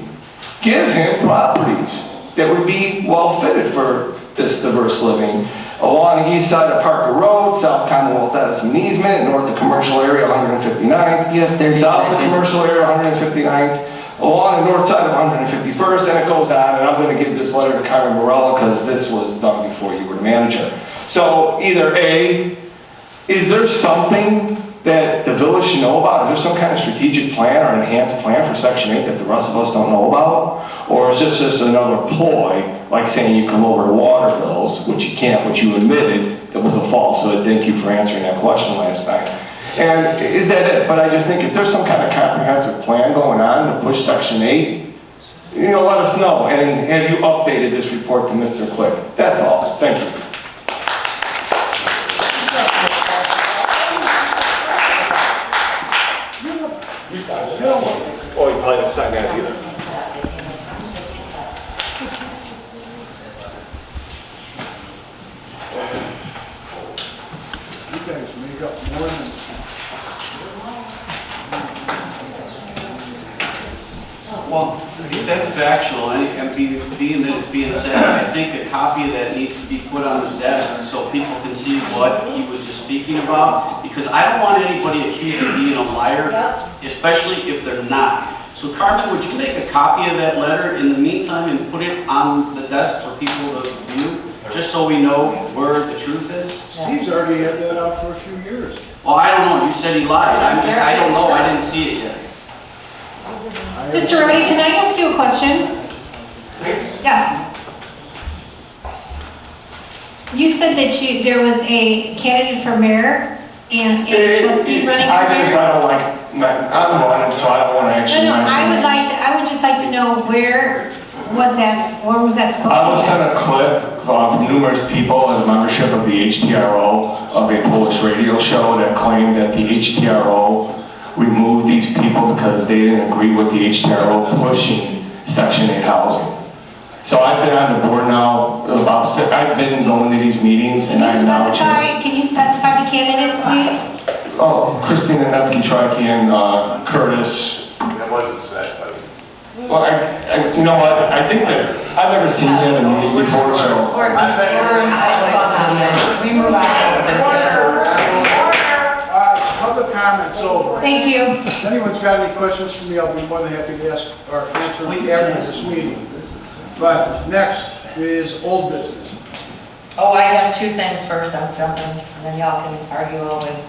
give him properties that would be well fitted for this diverse living. Along the east side of Parker Road, South Commonwealth Edison easement, north of commercial area 159th, south of commercial area 159th, along the north side of 151st, and it goes on, and I'm going to give this letter to Carmen Morella because this was done before you were the manager. So either A, is there something that the village should know about? Is there some kind of strategic plan or enhanced plan for Section 8 that the rest of us don't know about? Or is this just another ploy, like saying you come over to water bills, which you can't, which you admitted that was a falsehood? Thank you for answering that question last night. And is that it? But I just think if there's some kind of comprehensive plan going on to push Section 8, you know, let us know. And have you updated this report to Mr. Quick? That's all. Thank you. You signed it. Oh, you probably didn't sign that either. You guys make up more than... Well, if that's factual, and being that it's being said, I think a copy of that needs to be put on the desk so people can see what he was just speaking about, because I don't want anybody accused of being a liar, especially if they're not. So Carmen, would you make a copy of that letter in the meantime and put it on the desk for people to view, just so we know where the truth is? Steve's already had that out for a few years. Well, I don't know, you said he lied. I don't know, I didn't see it yet. Mr. Rhodey, can I ask you a question? Yes. You said that there was a candidate for mayor and a trustee running for mayor? I don't like, I'm running, so I don't want to actually mention it. I would just like to know where was that supposed to be? I will send a clip from numerous people as membership of the HTRO of a Polish radio show that claimed that the HTRO removed these people because they didn't agree with the HTRO pushing Section 8 housing. So I've been on the board now I've been going to these meetings and I acknowledge it. Can you specify the candidates, please? Oh, Christina Netsky-Tryke, Curtis. That wasn't said, but... Well, you know what, I think that, I've never seen you in a meeting before, so... We move on. Public comments over. Thank you. If anyone's got any questions for me, I'll be more than happy to ask or answer after this meeting. But next is old business. Oh, I have two things first, I'm jumping, and then y'all can argue all the way.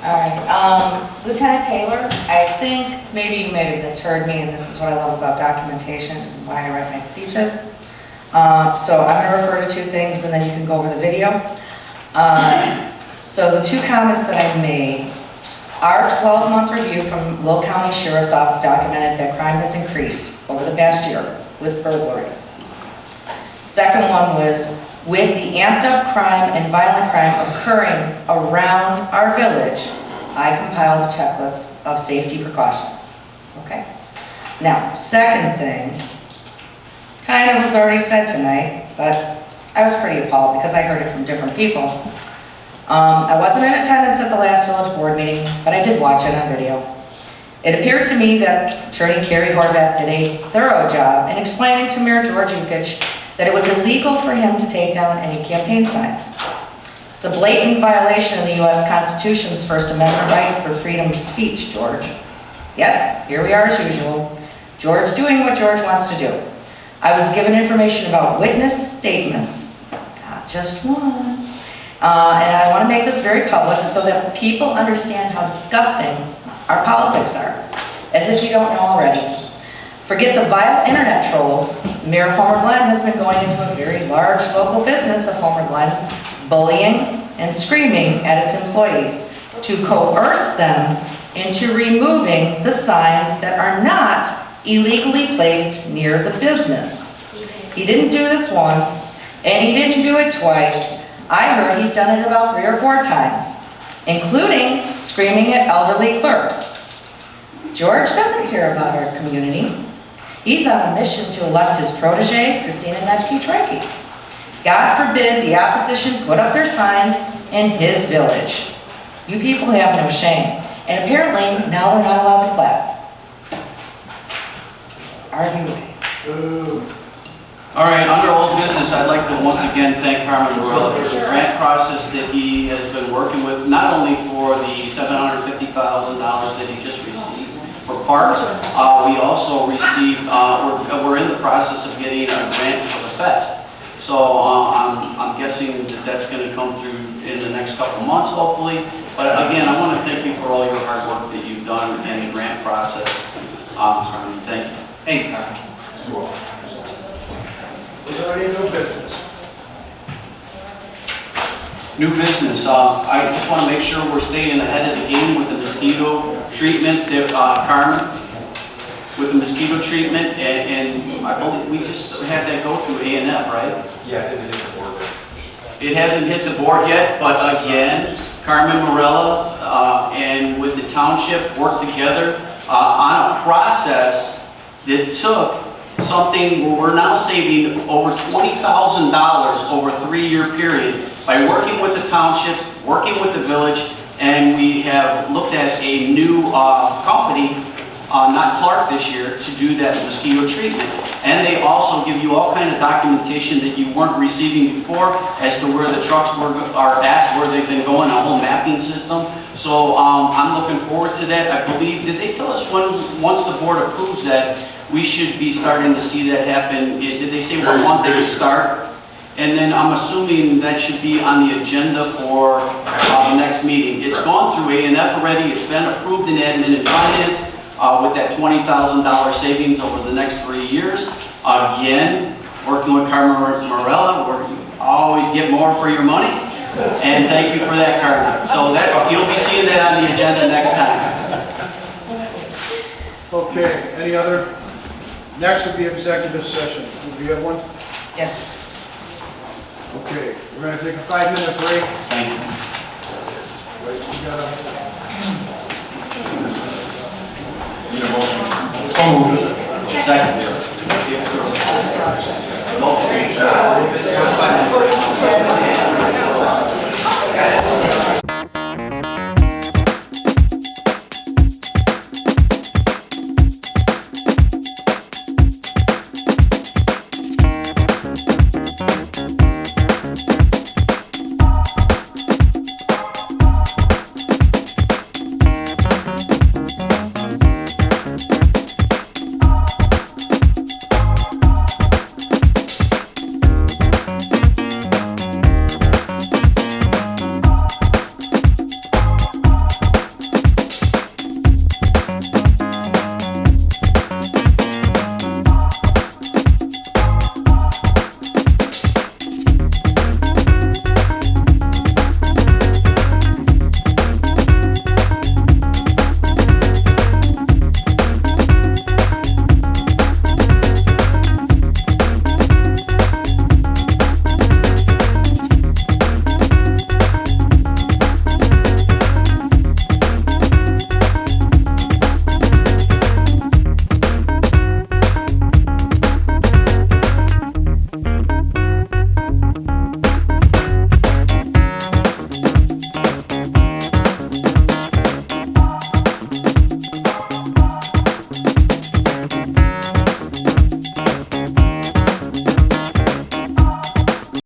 All right, Lieutenant Taylor, I think maybe you may have misheard me, and this is what I love about documentation and why I write my speeches. So I'm going to refer to two things, and then you can go over the video. So the two comments that I made, our 12-month review from Will County Sheriff's Office documented that crime has increased over the past year with burglaries. Second one was, with the amped up crime and violent crime occurring around our village, I compiled a checklist of safety precautions. Okay? Now, second thing, kind of was already said tonight, but I was pretty appalled because I heard it from different people. I wasn't in attendance at the last village board meeting, but I did watch it on video. It appeared to me that Attorney Carrie Horvath did a thorough job in explaining to Mayor George Yukich that it was illegal for him to take down any campaign signs. It's a blatant violation of the U.S. Constitution's First Amendment right for freedom of speech, George. Yet, here we are as usual, George doing what George wants to do. I was given information about witness statements, not just one. And I want to make this very public so that people understand how disgusting our politics are, as if you don't know already. Forget the vile internet trolls. Mayor of Homer Glen has been going into a very large local business of Homer Glen, bullying and screaming at its employees to coerce them into removing the signs that are not illegally placed near the business. He didn't do this once, and he didn't do it twice. I heard he's done it about 3 or 4 times, including screaming at elderly clerks. George doesn't care about our community. He's on a mission to elect his protege, Christina Netschke-Trike. God forbid the opposition put up their signs in his village. You people have no shame. And apparently, now they're not allowed to clap. Argue away. All right, under old business, I'd like to once again thank Carmen Morella for the grant process that he has been working with, not only for the $750,000 that he just received for parks, we also received, we're in the process of getting a grant for the fest. So I'm guessing that that's going to come through in the next couple months, hopefully. But again, I want to thank you for all your hard work that you've done in the grant process. Carmen, thank you. Thank you, Carmen. You're welcome. Is there any new business? New business, I just want to make sure we're staying ahead of the game with the mosquito treatment, Carmen, with the mosquito treatment, and I believe we just had that go through A&F, right? Yeah, it didn't hit the board yet. It hasn't hit the board yet, but again, Carmen Morella and with the township worked together on a process that took something where we're now saving over $20,000 over a 3-year period by working with the township, working with the village, and we have looked at a new company, not Clark this year, to do that mosquito treatment. And they also give you all kind of documentation that you weren't receiving before as to where the trucks are at, where they've been going, a whole mapping system. So I'm looking forward to that. I believe, did they tell us when, once the board approves that, we should be starting to see that happen? Did they say what month they would start? And then I'm assuming that should be on the agenda for the next meeting. It's gone through A&F already. It's been approved in admin and finance with that $20,000 savings over the next 3 years. Again, working with Carmen Morella, where you always get more for your money. And thank you for that, Carmen. So that you'll be seeing that on the agenda next time. Okay, any other? Next would be executive session. Do you have one? Yes. Okay, we're going to take a 5-minute break. Thank you. Wait, we got Need a motion? So moved. Second.